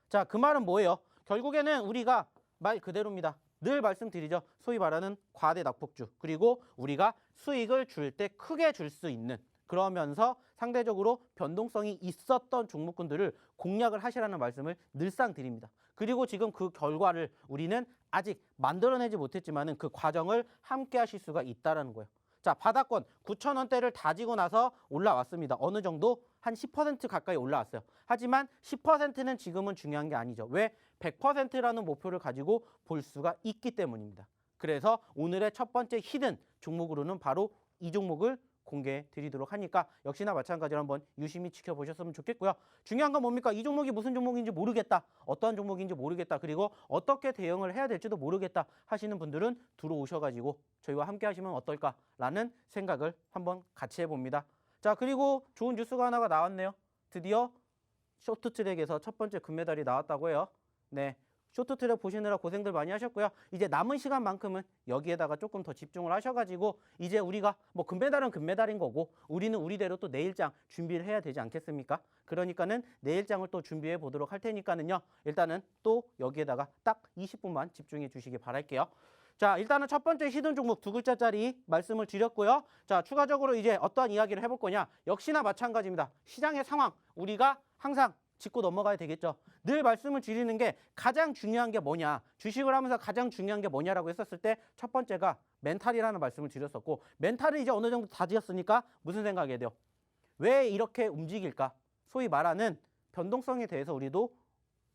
자, 그 말은 뭐예요? 결국에는 우리가 말 그대로입니다. 늘 말씀드리죠. 소위 말하는 과대 낙폭주. 그리고 우리가 수익을 줄 때 크게 줄 수 있는 그러면서 상대적으로 변동성이 있었던 종목군들을 공략을 하시라는 말씀을 늘상 드립니다. 그리고 지금 그 결과를 우리는 아직 만들어내지 못했지만 그 과정을 함께 하실 수가 있다는 거예요. 자, 바닥권 9,000원대를 다지고 나서 올라왔습니다. 어느 정도 한 10% 가까이 올라왔어요. 하지만 10%는 지금은 중요한 게 아니죠. 왜? 100%라는 목표를 가지고 볼 수가 있기 때문입니다. 그래서 오늘의 첫 번째 히든 종목으로는 바로 이 종목을 공개해 드리도록 하니까 역시나 마찬가지로 한번 유심히 지켜보셨으면 좋겠고요. 중요한 건 뭡니까? 이 종목이 무슨 종목인지 모르겠다. 어떠한 종목인지 모르겠다. 그리고 어떻게 대응을 해야 될지도 모르겠다 하시는 분들은 들어오셔가지고 저희와 함께 하시면 어떨까라는 생각을 한번 같이 해봅니다. 자, 그리고 좋은 뉴스가 하나가 나왔네요. 드디어 쇼트트랙에서 첫 번째 금메달이 나왔다고 해요. 네. 쇼트트랙 보시느라 고생들 많이 하셨고요. 이제 남은 시간만큼은 여기에다가 조금 더 집중을 하셔가지고 이제 우리가 뭐 금메달은 금메달인 거고 우리는 우리대로 또 내일장 준비를 해야 되지 않겠습니까? 그러니까는 내일장을 또 준비해 보도록 할 테니까는요. 일단은 또 여기에다가 딱 20분만 집중해 주시기 바랄게요. 자, 일단은 첫 번째 히든 종목 두 글자짜리 말씀을 드렸고요. 자, 추가적으로 이제 어떠한 이야기를 해볼 거냐. 역시나 마찬가지입니다. 시장의 상황 우리가 항상 짚고 넘어가야 되겠죠. 늘 말씀을 드리는 게 가장 중요한 게 뭐냐. 주식을 하면서 가장 중요한 게 뭐냐라고 했었을 때 첫 번째가 멘탈이라는 말씀을 드렸었고 멘탈을 이제 어느 정도 다지었으니까 무슨 생각이 돼요? 왜 이렇게 움직일까? 소위 말하는 변동성에 대해서 우리도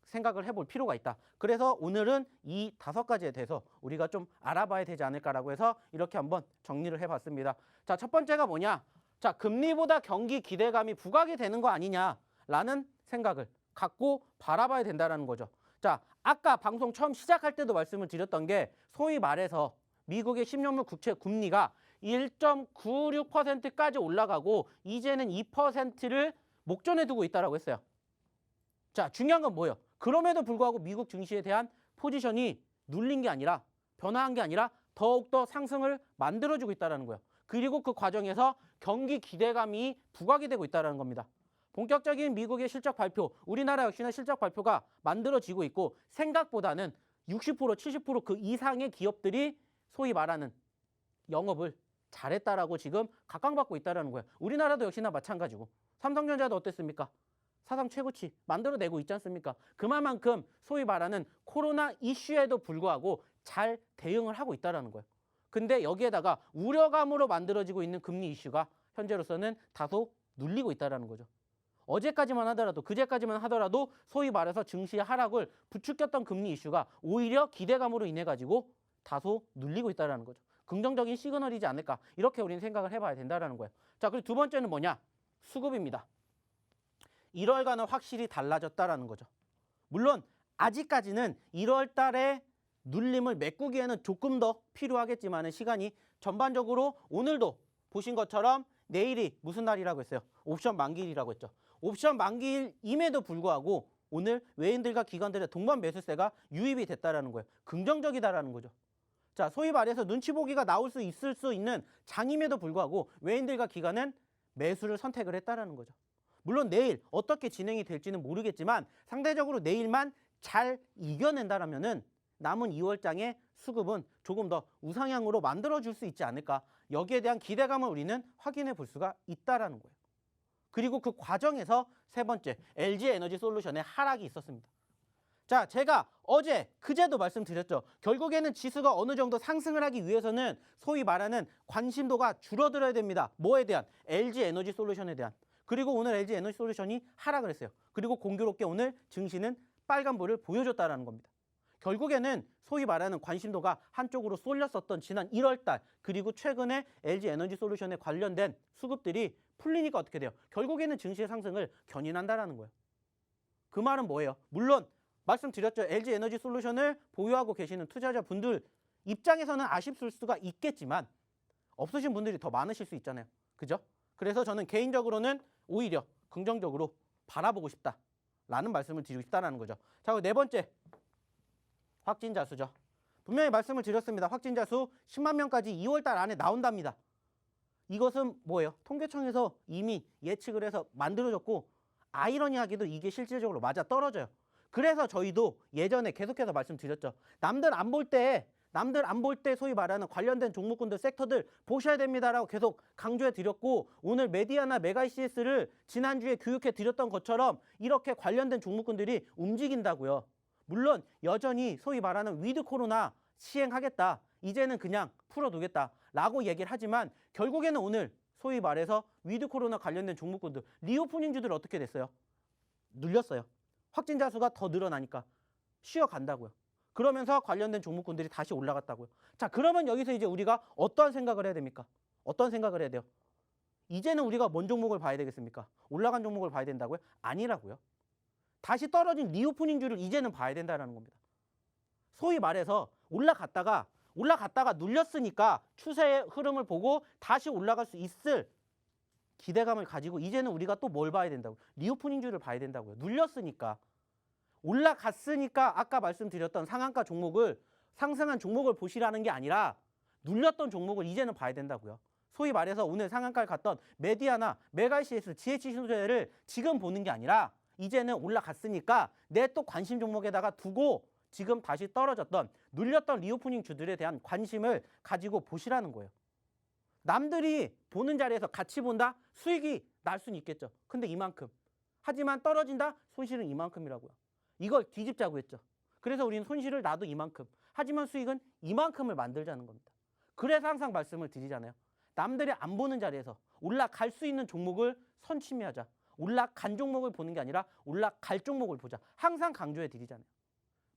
생각을 해볼 필요가 있다. 그래서 오늘은 이 5가지에 대해서 우리가 좀 알아봐야 되지 않을까라고 해서 이렇게 한번 정리를 해봤습니다. 자, 첫 번째가 뭐냐? 자, 금리보다 경기 기대감이 부각이 되는 거 아니냐라는 생각을 갖고 바라봐야 된다는 거죠. 자, 아까 방송 처음 시작할 때도 말씀을 드렸던 게 소위 말해서 미국의 10년물 국채 금리가 1.96%까지 올라가고 이제는 2%를 목전에 두고 있다고 했어요. 자, 중요한 건 뭐예요? 그럼에도 불구하고 미국 증시에 대한 포지션이 눌린 게 아니라 변화한 게 아니라 더욱더 상승을 만들어주고 있다는 거예요. 그리고 그 과정에서 경기 기대감이 부각이 되고 있다는 겁니다. 본격적인 미국의 실적 발표, 우리나라 역시나 실적 발표가 만들어지고 있고 생각보다는 60%, 70% 그 이상의 기업들이 소위 말하는 영업을 잘했다라고 지금 각광받고 있다는 거예요. 우리나라도 역시나 마찬가지고 삼성전자도 어땠습니까? 사상 최고치 만들어내고 있지 않습니까? 그만큼 소위 말하는 코로나 이슈에도 불구하고 잘 대응을 하고 있다는 거예요. 근데 여기에다가 우려감으로 만들어지고 있는 금리 이슈가 현재로서는 다소 눌리고 있다는 거죠. 어제까지만 하더라도, 그제까지만 하더라도 소위 말해서 증시의 하락을 부추겼던 금리 이슈가 오히려 기대감으로 인해 가지고 다소 눌리고 있다는 거죠. 긍정적인 시그널이지 않을까, 이렇게 우리는 생각을 해봐야 된다는 거예요. 자, 그리고 두 번째는 뭐냐? 수급입니다. 1월과는 확실히 달라졌다라는 거죠. 물론 아직까지는 1월 달에 눌림을 메꾸기에는 조금 더 필요하겠지만 시간이 전반적으로 오늘도 보신 것처럼 내일이 무슨 날이라고 했어요? 옵션 만기일이라고 했죠. 옵션 만기일임에도 불구하고 오늘 외인들과 기관들의 동반 매수세가 유입이 됐다라는 거예요. 긍정적이다라는 거죠. 자, 소위 말해서 눈치 보기가 나올 수 있을 수 있는 장임에도 불구하고 외인들과 기관은 매수를 선택을 했다라는 거죠. 물론 내일 어떻게 진행이 될지는 모르겠지만 상대적으로 내일만 잘 이겨낸다라면은 남은 2월장의 수급은 조금 더 우상향으로 만들어줄 수 있지 않을까. 여기에 대한 기대감을 우리는 확인해 볼 수가 있다라는 거예요. 그리고 그 과정에서 세 번째, LG에너지솔루션의 하락이 있었습니다. 자, 제가 어제, 그제도 말씀드렸죠. 결국에는 지수가 어느 정도 상승을 하기 위해서는 소위 말하는 관심도가 줄어들어야 됩니다. 뭐에 대한? LG에너지솔루션에 대한. 그리고 오늘 LG에너지솔루션이 하락을 했어요. 그리고 공교롭게 오늘 증시는 빨간불을 보여줬다는 겁니다. 결국에는 소위 말하는 관심도가 한쪽으로 쏠렸었던 지난 1월 달 그리고 최근에 LG에너지솔루션에 관련된 수급들이 풀리니까 어떻게 돼요? 결국에는 증시의 상승을 견인한다라는 거예요. 그 말은 뭐예요? 물론 말씀드렸죠. LG에너지솔루션을 보유하고 계시는 투자자분들 입장에서는 아쉽을 수가 있겠지만 없으신 분들이 더 많으실 수 있잖아요. 그죠? 그래서 저는 개인적으로는 오히려 긍정적으로 바라보고 싶다라는 말씀을 드리고 싶다는 거죠. 자, 네 번째. 확진자 수죠. 분명히 말씀을 드렸습니다. 확진자 수 10만 명까지 2월 달 안에 나온답니다. 이것은 뭐예요? 통계청에서 이미 예측을 해서 만들어졌고 아이러니하게도 이게 실질적으로 맞아 떨어져요. 그래서 저희도 예전에 계속해서 말씀드렸죠. 남들 안 볼 때 소위 말하는 관련된 종목군들, 섹터들 보셔야 됩니다라고 계속 강조해 드렸고 오늘 메디아나 메가이시스를 지난주에 교육해 드렸던 것처럼 이렇게 관련된 종목군들이 움직인다고요. 물론 여전히 소위 말하는 위드 코로나 시행하겠다. 이제는 그냥 풀어두겠다라고 얘기를 하지만 결국에는 오늘 소위 말해서 위드 코로나 관련된 종목군들, 리오프닝주들 어떻게 됐어요? 눌렸어요. 확진자 수가 더 늘어나니까 쉬어간다고요. 그러면서 관련된 종목군들이 다시 올라갔다고요. 자, 그러면 여기서 이제 우리가 어떤 생각을 해야 됩니까? 어떤 생각을 해야 돼요? 이제는 우리가 뭔 종목을 봐야 되겠습니까? 올라간 종목을 봐야 된다고요? 아니라고요. 다시 떨어진 리오프닝주를 이제는 봐야 된다는 겁니다. 소위 말해서 올라갔다가 눌렸으니까 추세의 흐름을 보고 다시 올라갈 수 있을 기대감을 가지고 이제는 우리가 또 뭘 봐야 된다고요? 리오프닝주를 봐야 된다고요. 눌렸으니까. 올라갔으니까 아까 말씀드렸던 상한가 종목을 상승한 종목을 보시라는 게 아니라 눌렸던 종목을 이제는 봐야 된다고요. 소위 말해서 오늘 상한가를 갔던 메디아나 메가이시스, GH신소재를 지금 보는 게 아니라 이제는 올라갔으니까 내 또 관심 종목에다가 두고 지금 다시 떨어졌던 눌렸던 리오프닝 주들에 대한 관심을 가지고 보시라는 거예요. 남들이 보는 자리에서 같이 본다? 수익이 날 수는 있겠죠. 근데 이만큼. 하지만 떨어진다? 손실은 이만큼이라고요. 이걸 뒤집자고 했죠. 그래서 우리는 손실을 나도 이만큼. 하지만 수익은 이만큼을 만들자는 겁니다. 그래서 항상 말씀을 드리잖아요. 남들이 안 보는 자리에서 올라갈 수 있는 종목을 선취하자. 올라간 종목을 보는 게 아니라 올라갈 종목을 보자. 항상 강조해 드리잖아요.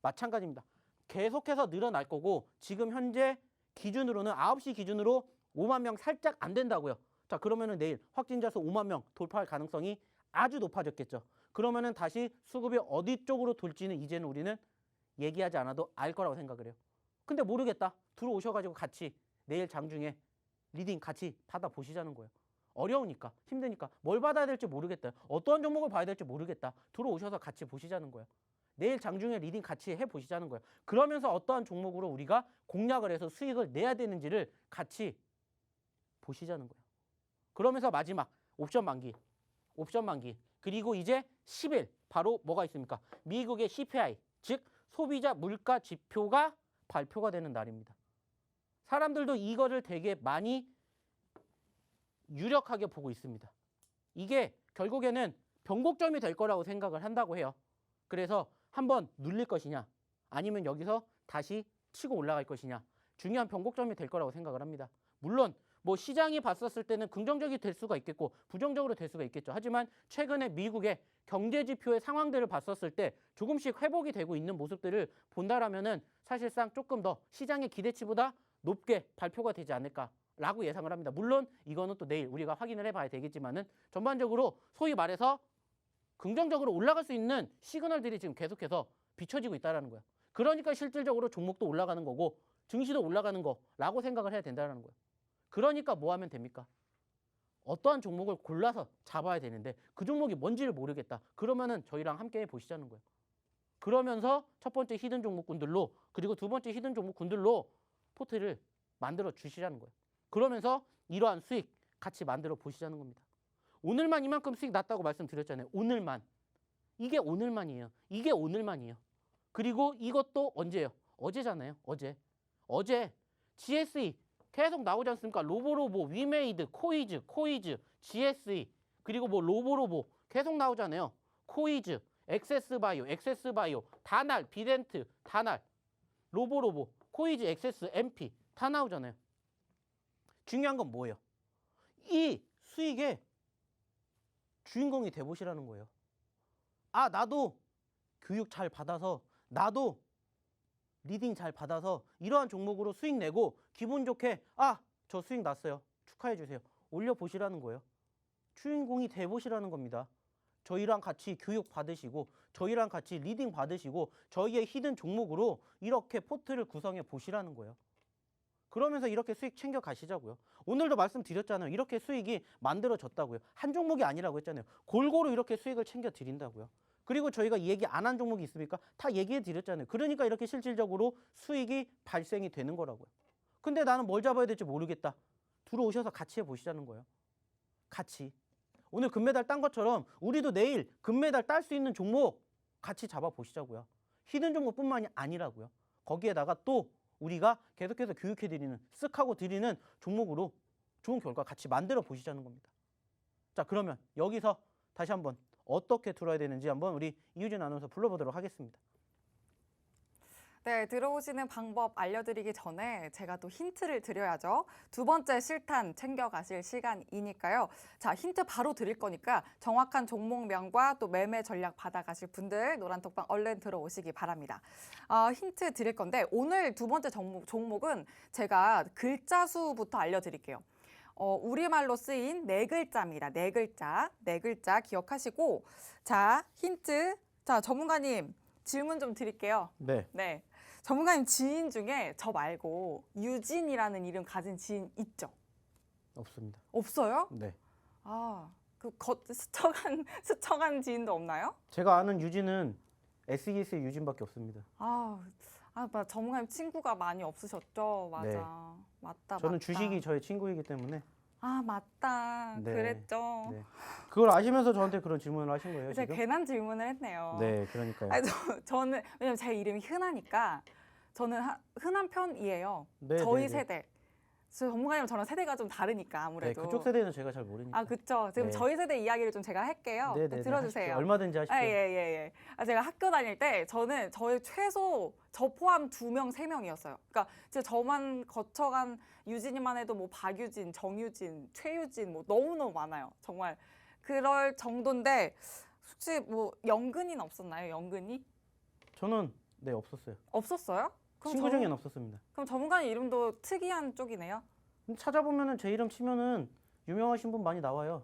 마찬가지입니다. 계속해서 늘어날 거고 지금 현재 기준으로는 9시 기준으로 5만 명 살짝 안 된다고요. 자, 그러면은 내일 확진자 수 5만 명 돌파할 가능성이 아주 높아졌겠죠. 그러면은 다시 수급이 어디 쪽으로 돌지는 이제는 우리는 얘기하지 않아도 알 거라고 생각을 해요. 근데 모르겠다. 들어오셔가지고 같이 내일 장중에 리딩 같이 받아보시자는 거예요. 어려우니까, 힘드니까 뭘 받아야 될지 모르겠다. 어떤 종목을 봐야 될지 모르겠다. 들어오셔서 같이 보시자는 거예요. 내일 장중에 리딩 같이 해보시자는 거예요. 그러면서 어떠한 종목으로 우리가 공략을 해서 수익을 내야 되는지를 같이 보시자는 거예요. 그러면서 마지막 옵션 만기. 그리고 이제 10일 바로 뭐가 있습니까? 미국의 CPI, 즉 소비자 물가 지표가 발표가 되는 날입니다. 사람들도 이거를 되게 많이 유력하게 보고 있습니다. 이게 결국에는 변곡점이 될 거라고 생각을 한다고 해요. 그래서 한번 눌릴 것이냐 아니면 여기서 다시 치고 올라갈 것이냐 중요한 변곡점이 될 거라고 생각을 합니다. 물론 뭐 시장이 봤었을 때는 긍정적이 될 수가 있겠고 부정적으로 될 수가 있겠죠. 하지만 최근에 미국의 경제 지표의 상황들을 봤었을 때 조금씩 회복이 되고 있는 모습들을 본다라면은 사실상 조금 더 시장의 기대치보다 높게 발표가 되지 않을까라고 예상을 합니다. 물론 이거는 또 내일 우리가 확인을 해봐야 되겠지만은 전반적으로 소위 말해서 긍정적으로 올라갈 수 있는 시그널들이 지금 계속해서 비춰지고 있다는 거예요. 그러니까 실질적으로 종목도 올라가는 거고 증시도 올라가는 거라고 생각을 해야 된다는 거예요. 그러니까 뭐 하면 됩니까? 어떠한 종목을 골라서 잡아야 되는데 그 종목이 뭔지를 모르겠다. 그러면은 저희랑 함께 보시자는 거예요. 그러면서 첫 번째 히든 종목군들로 그리고 두 번째 히든 종목군들로 포트를 만들어 주시라는 거예요. 그러면서 이러한 수익 같이 만들어 보시자는 겁니다. 오늘만 이만큼 수익 났다고 말씀드렸잖아요. 오늘만. 이게 오늘만이에요. 이게 오늘만이에요. 그리고 이것도 언제예요? 어제잖아요. 어제 GSE 계속 나오지 않습니까? 로보로보, 위메이드, 코이즈, GSE 그리고 뭐 로보로보 계속 나오잖아요. 코이즈, 엑세스바이오, 다날, 비덴트, 다날, 로보로보, 코이즈, 엑세스, MP 다 나오잖아요. 중요한 건 뭐예요? 이 수익의 주인공이 돼보시라는 거예요. 아, 나도 교육 잘 받아서 나도 리딩 잘 받아서 이러한 종목으로 수익 내고 기분 좋게 저 수익 났어요. 축하해 주세요. 올려보시라는 거예요. 주인공이 돼보시라는 겁니다. 저희랑 같이 교육 받으시고 저희랑 같이 리딩 받으시고 저희의 히든 종목으로 이렇게 포트를 구성해 보시라는 거예요. 그러면서 이렇게 수익 챙겨 가시자고요. 오늘도 말씀드렸잖아요. 이렇게 수익이 만들어졌다고요. 한 종목이 아니라고 했잖아요. 골고루 이렇게 수익을 챙겨 드린다고요. 그리고 저희가 얘기 안 한 종목이 있습니까? 다 얘기해 드렸잖아요. 그러니까 이렇게 실질적으로 수익이 발생이 되는 거라고요. 근데 나는 뭘 잡아야 될지 모르겠다. 들어오셔서 같이 해보시자는 거예요. 같이. 오늘 금메달 딴 것처럼 우리도 내일 금메달 딸 수 있는 종목 같이 잡아보시자고요. 히든 종목뿐만이 아니라고요. 거기에다가 또 우리가 계속해서 교육해드리는, 쓱하고 드리는 종목으로 좋은 결과 같이 만들어 보시자는 겁니다. 자, 그러면 여기서 다시 한번 어떻게 들어야 되는지 한번 우리 이유진 아나운서 불러보도록 하겠습니다. 네, 들어오시는 방법 알려드리기 전에 제가 또 힌트를 드려야죠. 두 번째 실탄 챙겨가실 시간이니까요. 자, 힌트 바로 드릴 거니까 정확한 종목명과 또 매매 전략 받아가실 분들 노란톡방 얼른 들어오시기 바랍니다. 힌트 드릴 건데 오늘 두 번째 종목은 제가 글자 수부터 알려드릴게요. 우리말로 쓰인 네 글자입니다. 네 글자 기억하시고 자, 힌트. 자, 전문가님 질문 좀 드릴게요. 네. 전문가님 지인 중에 저 말고 유진이라는 이름 가진 지인 있죠? 없습니다. 없어요? 네. 스쳐간 지인도 없나요? 제가 아는 유진은 SES의 유진밖에 없습니다. 전문가님 친구가 많이 없으셨죠? 맞아. 네. 맞다. 저는 주식이 저의 친구이기 때문에. 맞다. 네. 그랬죠. 네. 그걸 아시면서 저한테 그런 질문을 하신 거예요, 제가 지금? 괜한 질문을 했네요. 네, 그러니까요. 저는 왜냐면 제 이름이 흔하니까 저는 흔한 편이에요. 네, 저희 네, 네. 세대. 전문가님 저랑 세대가 좀 다르니까 아무래도. 네, 그쪽 세대는 제가 잘 모르니까. 그렇죠. 지금 네. 저희 세대 이야기를 좀 제가 할게요. 네, 네, 들어주세요. 하십시오. 얼마든지 하십시오. 예. 제가 학교 다닐 때 저는 저희 최소 저 포함 2명, 3명이었어요. 그러니까 진짜 저만 거쳐간 유진이만 해도 뭐 박유진, 정유진, 최유진 뭐 너무너무 많아요. 정말 그럴 정도인데 혹시 뭐 영근이는 없었나요? 영근이? 저는 네, 없었어요. 없었어요? 친구 중에는 없었습니다. 그럼 전문가님 이름도 특이한 쪽이네요? 찾아보면은 제 이름 치면은 유명하신 분 많이 나와요.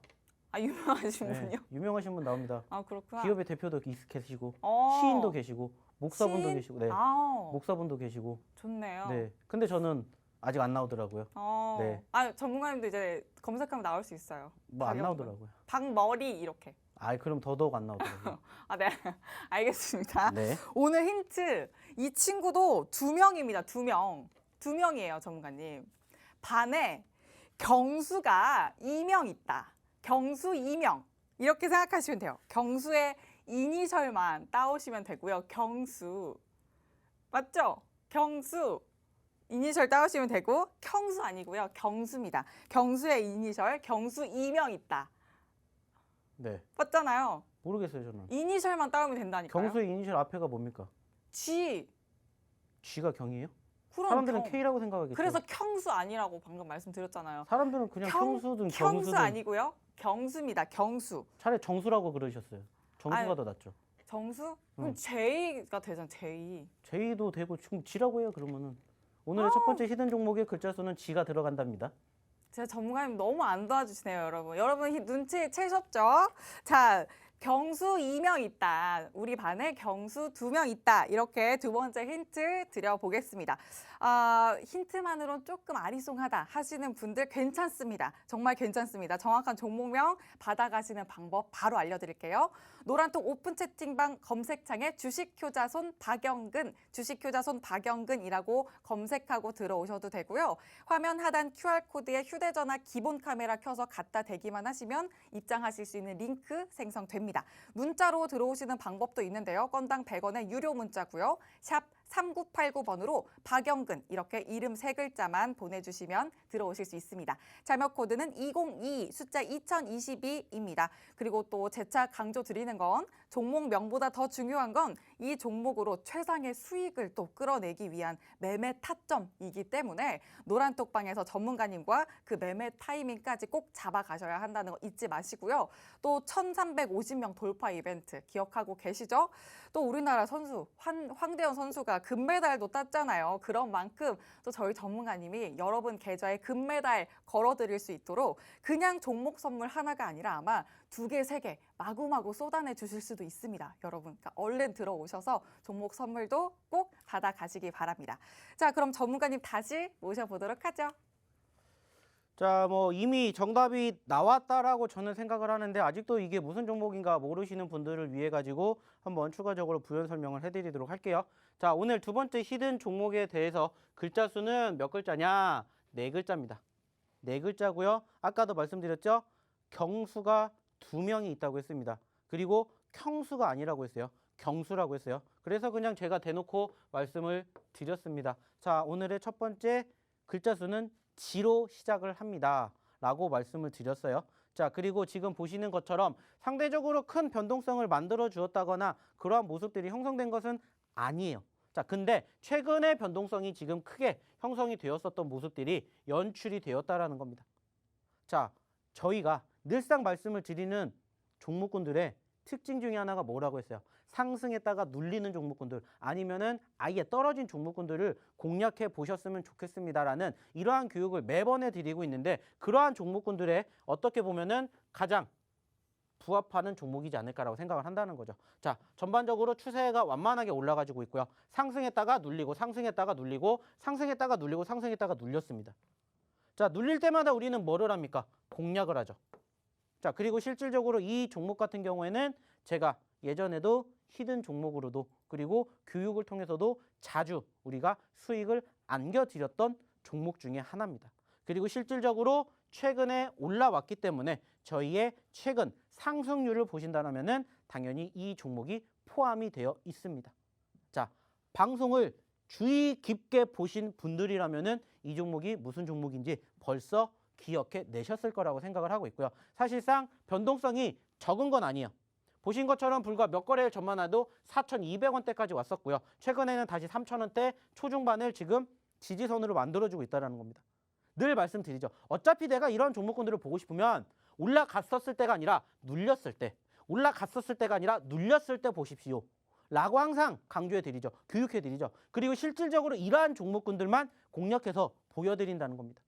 유명하신 네, 분이요? 유명하신 분 나옵니다. 그렇구나. 기업의 대표도 계시고 어. 시인도 계시고 목사분도 시인? 계시고 네. 아우, 목사분도 계시고 좋네요. 네. 근데 저는 아직 안 나오더라고요. 네. 전문가님도 이제 검색하면 나올 수 있어요. 뭐 안 나오더라고요. 박머리 이렇게. 그럼 더더욱 안 나오더라고요. 네. 알겠습니다. 네. 오늘 힌트. 이 친구도 2명입니다. 2명. 2명이에요, 전문가님. 반에 경수가 2명 있다. 경수 2명. 이렇게 생각하시면 돼요. 경수의 이니셜만 따오시면 되고요. 경수. 맞죠? 경수. 이니셜 따오시면 되고 경수 아니고요. 경수입니다. 경수의 이니셜 경수 2명 있다. 네. 봤잖아요. 모르겠어요, 저는. 이니셜만 따오면 된다니까요. 경수의 이니셜 앞에가 뭡니까? G. G가 경이에요? 그럼 사람들은 경. K라고 생각하겠죠. 그래서 경수 아니라고 방금 말씀드렸잖아요. 사람들은 그냥 경수든 경수 경수든 아니고요. 경수입니다. 경수. 차라리 정수라고 그러셨어요. 정수가 아니, 더 낫죠. 정수? 그럼 J가 되잖아. J. J도 되고 지금 G라고 해요, 그러면은. 오늘의 첫 번째 히든 종목의 글자 수는 G가 들어간답니다. 제가 전문가님 너무 안 도와주시네요, 여러분. 여러분 눈치 채셨죠? 자, 경수 2명 있다. 우리 반에 경수 2명 있다. 이렇게 두 번째 힌트 드려보겠습니다. 힌트만으로는 조금 아리송하다 하시는 분들 괜찮습니다. 정말 괜찮습니다. 정확한 종목명 받아가시는 방법 바로 알려드릴게요. 노란톡 오픈 채팅방 검색창에 주식효자손 박영근, 주식효자손 박영근이라고 검색하고 들어오셔도 되고요. 화면 하단 QR코드에 휴대전화 기본 카메라 켜서 갖다 대기만 하시면 입장하실 수 있는 링크 생성됩니다. 문자로 들어오시는 방법도 있는데요. 건당 100원의 유료 문자고요. 샵 3989번으로 박영근 이렇게 이름 3글자만 보내주시면 들어오실 수 있습니다. 자막 코드는 2022 숫자 2022입니다. 그리고 또 재차 강조 드리는 건 종목명보다 더 중요한 건 이 종목으로 최상의 수익을 또 끌어내기 위한 매매 타점이기 때문에 노란톡방에서 전문가님과 그 매매 타이밍까지 꼭 잡아가셔야 한다는 거 잊지 마시고요. 또 1350명 돌파 이벤트 기억하고 계시죠? 또 우리나라 선수 황대현 선수가 금메달도 땄잖아요. 그런 만큼 또 저희 전문가님이 여러분 계좌에 금메달 걸어드릴 수 있도록 그냥 종목 선물 하나가 아니라 아마 2개, 3개 마구마구 쏟아내 주실 수도 있습니다. 여러분 그러니까 얼른 들어오셔서 종목 선물도 꼭 받아가시기 바랍니다. 자, 그럼 전문가님 다시 모셔보도록 하죠. 자, 뭐 이미 정답이 나왔다라고 저는 생각을 하는데 아직도 이게 무슨 종목인가 모르시는 분들을 위해 가지고 한번 추가적으로 부연 설명을 해드리도록 할게요. 자, 오늘 두 번째 히든 종목에 대해서 글자 수는 몇 글자냐? 4글자입니다. 4글자고요. 아까도 말씀드렸죠? 경수가 2명이 있다고 했습니다. 그리고 경수가 아니라고 했어요. 경수라고 했어요. 그래서 그냥 제가 대놓고 말씀을 드렸습니다. 자, 오늘의 첫 번째 글자 수는 G로 시작을 합니다. 라고 말씀을 드렸어요. 자, 그리고 지금 보시는 것처럼 상대적으로 큰 변동성을 만들어 주었다거나 그러한 모습들이 형성된 것은 아니에요. 자, 근데 최근에 변동성이 지금 크게 형성이 되었었던 모습들이 연출이 되었다라는 겁니다. 자, 저희가 늘상 말씀을 드리는 종목군들의 특징 중에 하나가 뭐라고 했어요? 상승했다가 눌리는 종목군들 아니면은 아예 떨어진 종목군들을 공략해 보셨으면 좋겠습니다라는 이러한 교육을 매번 해드리고 있는데 그러한 종목군들의 어떻게 보면은 가장 부합하는 종목이지 않을까라고 생각을 한다는 거죠. 자, 전반적으로 추세가 완만하게 올라가지고 있고요. 상승했다가 눌리고 상승했다가 눌리고 상승했다가 눌리고 상승했다가 눌렸습니다. 자, 눌릴 때마다 우리는 뭐를 합니까? 공략을 하죠. 자, 그리고 실질적으로 이 종목 같은 경우에는 제가 예전에도 히든 종목으로도 그리고 교육을 통해서도 자주 우리가 수익을 안겨드렸던 종목 중에 하나입니다. 그리고 실질적으로 최근에 올라왔기 때문에 저희의 최근 상승률을 보신다면은 당연히 이 종목이 포함이 되어 있습니다. 자, 방송을 주의 깊게 보신 분들이라면은 이 종목이 무슨 종목인지 벌써 기억해 내셨을 거라고 생각을 하고 있고요. 사실상 변동성이 적은 건 아니에요. 보신 것처럼 불과 몇 거래일 전만 해도 4,200원대까지 왔었고요. 최근에는 다시 3,000원대 초중반을 지금 지지선으로 만들어주고 있다는 겁니다. 늘 말씀드리죠. 어차피 내가 이런 종목군들을 보고 싶으면 올라갔었을 때가 아니라 눌렸을 때, 올라갔었을 때가 아니라 눌렸을 때 보십시오. 라고 항상 강조해드리죠. 교육해드리죠. 그리고 실질적으로 이러한 종목군들만 공략해서 보여드린다는 겁니다.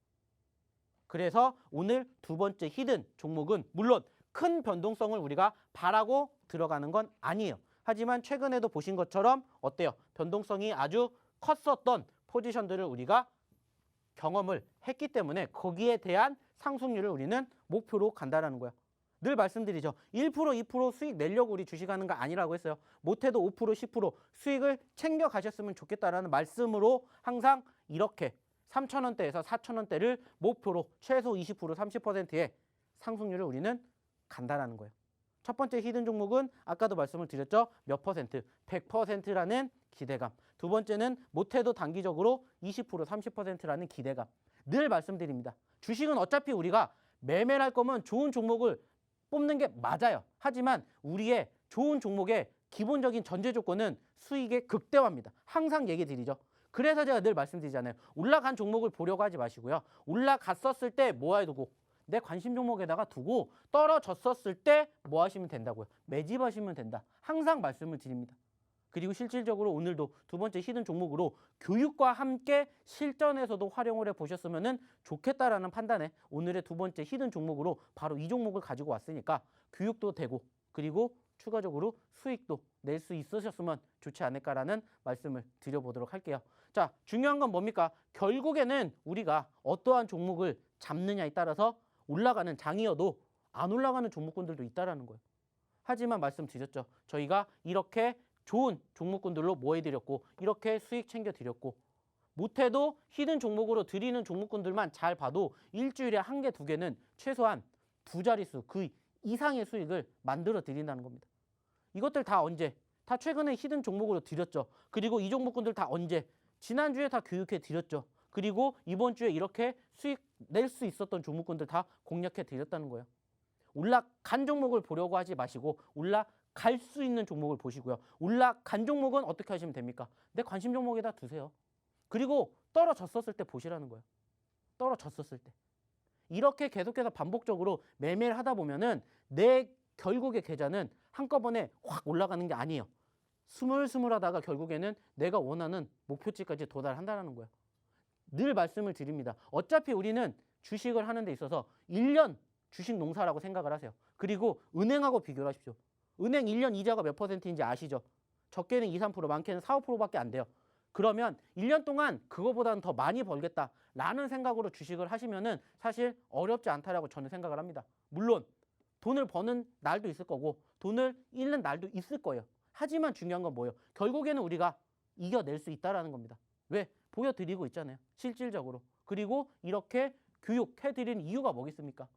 그래서 오늘 두 번째 히든 종목은 물론 큰 변동성을 우리가 바라고 들어가는 건 아니에요. 하지만 최근에도 보신 것처럼 어때요? 변동성이 아주 컸었던 포지션들을 우리가 경험을 했기 때문에 거기에 대한 상승률을 우리는 목표로 간다라는 거예요. 늘 말씀드리죠. 1%, 2% 수익 내려고 우리 주식하는 거 아니라고 했어요. 못해도 5%, 10% 수익을 챙겨 가셨으면 좋겠다라는 말씀으로 항상 이렇게 3,000원대에서 4,000원대를 목표로 최소 20%, 30%의 상승률을 우리는 간다라는 거예요. 첫 번째 히든 종목은 아까도 말씀을 드렸죠. 몇 퍼센트? 100%라는 기대감. 두 번째는 못해도 단기적으로 20%, 30%라는 기대감. 늘 말씀드립니다. 주식은 어차피 우리가 매매를 할 거면 좋은 종목을 뽑는 게 맞아요. 하지만 우리의 좋은 종목의 기본적인 전제 조건은 수익의 극대화입니다. 항상 얘기 드리죠. 그래서 제가 늘 말씀드리잖아요. 올라간 종목을 보려고 하지 마시고요. 올라갔었을 때 모아두고 내 관심 종목에다가 두고 떨어졌었을 때 뭐 하시면 된다고요. 매집하시면 된다. 항상 말씀을 드립니다. 그리고 실질적으로 오늘도 두 번째 히든 종목으로 교육과 함께 실전에서도 활용을 해보셨으면 좋겠다라는 판단에 오늘의 두 번째 히든 종목으로 바로 이 종목을 가지고 왔으니까 교육도 되고 그리고 추가적으로 수익도 낼 수 있으셨으면 좋지 않을까라는 말씀을 드려보도록 할게요. 자, 중요한 건 뭡니까? 결국에는 우리가 어떠한 종목을 잡느냐에 따라서 올라가는 장이어도 안 올라가는 종목군들도 있다라는 거예요. 하지만 말씀드렸죠. 저희가 이렇게 좋은 종목군들로 뭐 해드렸고 이렇게 수익 챙겨드렸고 못해도 히든 종목으로 드리는 종목군들만 잘 봐도 일주일에 한 개, 두 개는 최소한 두 자릿수 그 이상의 수익을 만들어 드린다는 겁니다. 이것들 다 언제? 다 최근에 히든 종목으로 드렸죠. 그리고 이 종목군들 다 언제? 지난주에 다 교육해 드렸죠. 그리고 이번 주에 이렇게 수익 낼 수 있었던 종목군들 다 공략해 드렸다는 거예요. 올라간 종목을 보려고 하지 마시고 올라갈 수 있는 종목을 보시고요. 올라간 종목은 어떻게 하시면 됩니까? 내 관심 종목에다 두세요. 그리고 떨어졌었을 때 보시라는 거예요. 떨어졌었을 때. 이렇게 계속해서 반복적으로 매매를 하다 보면은 내 결국의 계좌는 한꺼번에 확 올라가는 게 아니에요. 스물스물하다가 결국에는 내가 원하는 목표치까지 도달한다는 거예요. 늘 말씀을 드립니다. 어차피 우리는 주식을 하는 데 있어서 1년 주식 농사라고 생각을 하세요. 그리고 은행하고 비교를 하십시오. 은행 1년 이자가 몇 퍼센트인지 아시죠? 적게는 2, 3%, 많게는 4, 5%밖에 안 돼요. 그러면 1년 동안 그거보다는 더 많이 벌겠다라는 생각으로 주식을 하시면은 사실 어렵지 않다라고 저는 생각을 합니다. 물론 돈을 버는 날도 있을 거고 돈을 잃는 날도 있을 거예요. 하지만 중요한 건 뭐예요? 결국에는 우리가 이겨낼 수 있다라는 겁니다. 왜? 보여드리고 있잖아요. 실질적으로. 그리고 이렇게 교육해드리는 이유가 뭐겠습니까?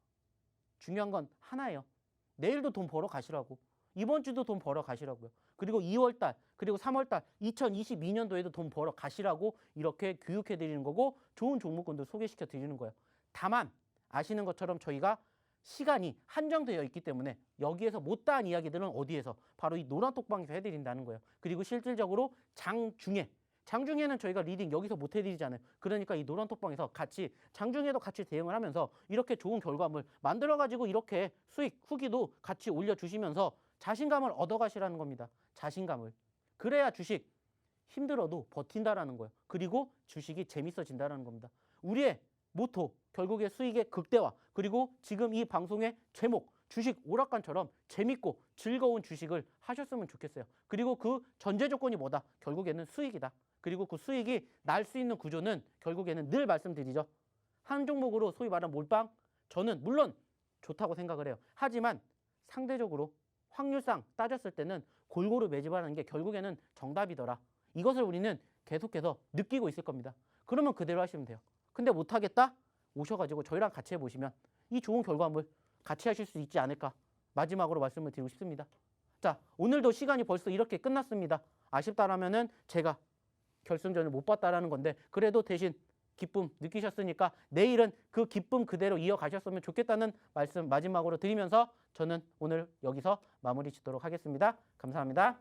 중요한 건 하나예요. 내일도 돈 벌어 가시라고. 이번 주도 돈 벌어 가시라고요. 그리고 2월달, 그리고 3월달, 2022년도에도 돈 벌어 가시라고 이렇게 교육해드리는 거고 좋은 종목군들 소개시켜 드리는 거예요. 다만 아시는 것처럼 저희가 시간이 한정되어 있기 때문에 여기에서 못다한 이야기들은 어디에서? 바로 이 노란톡방에서 해드린다는 거예요. 그리고 실질적으로 장중에는 저희가 리딩 여기서 못 해드리잖아요. 그러니까 이 노란톡방에서 같이 장중에도 같이 대응을 하면서 이렇게 좋은 결과물 만들어가지고 이렇게 수익 후기도 같이 올려주시면서 자신감을 얻어가시라는 겁니다. 자신감을. 그래야 주식 힘들어도 버틴다라는 거예요. 그리고 주식이 재밌어진다라는 겁니다. 우리의 모토, 결국에 수익의 극대화, 그리고 지금 이 방송의 제목, 주식 오락관처럼 재밌고 즐거운 주식을 하셨으면 좋겠어요. 그리고 그 전제 조건이 뭐다? 결국에는 수익이다. 그리고 그 수익이 날 수 있는 구조는 결국에는 늘 말씀드리죠. 한 종목으로 소위 말하는 몰빵, 저는 물론 좋다고 생각을 해요. 하지만 상대적으로 확률상 따졌을 때는 골고루 매집하는 게 결국에는 정답이더라. 이것을 우리는 계속해서 느끼고 있을 겁니다. 그러면 그대로 하시면 돼요. 근데 못하겠다? 오셔가지고 저희랑 같이 해보시면 이 좋은 결과물 같이 하실 수 있지 않을까. 마지막으로 말씀을 드리고 싶습니다. 자, 오늘도 시간이 벌써 이렇게 끝났습니다. 아쉽다라면은 제가 결승전을 못 봤다라는 건데 그래도 대신 기쁨 느끼셨으니까 내일은 그 기쁨 그대로 이어가셨으면 좋겠다는 말씀 마지막으로 드리면서 저는 오늘 여기서 마무리 짓도록 하겠습니다. 감사합니다.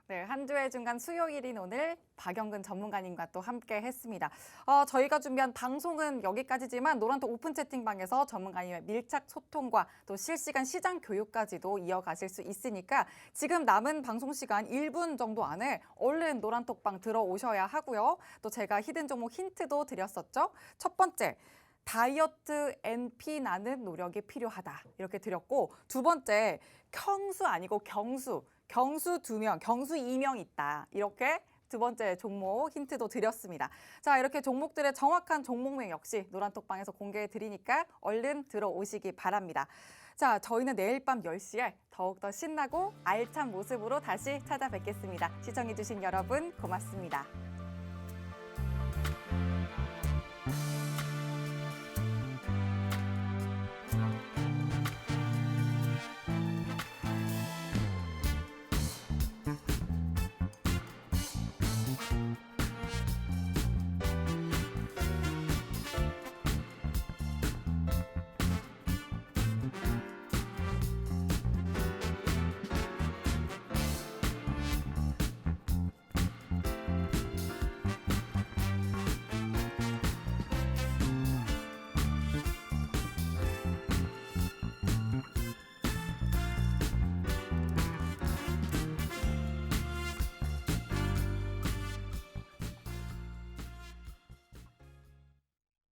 네, 한 주의 중간 수요일인 오늘 박영근 전문가님과 또 함께 했습니다. 저희가 준비한 방송은 여기까지지만 노란톡 오픈 채팅방에서 전문가님의 밀착 소통과 또 실시간 시장 교육까지도 이어가실 수 있으니까 지금 남은 방송 시간 1분 정도 안에 얼른 노란톡방 들어오셔야 하고요. 또 제가 히든 종목 힌트도 드렸었죠. 첫 번째, 다이어트 NP 나는 노력이 필요하다. 이렇게 드렸고 두 번째, 경수 아니고 경수 2명, 경수 2명 있다. 이렇게 두 번째 종목 힌트도 드렸습니다. 자, 이렇게 종목들의 정확한 종목명 역시 노란톡방에서 공개해 드리니까 얼른 들어오시기 바랍니다. 자, 저희는 내일 밤 10시에 더욱더 신나고 알찬 모습으로 다시 찾아뵙겠습니다. 시청해 주신 여러분 고맙습니다.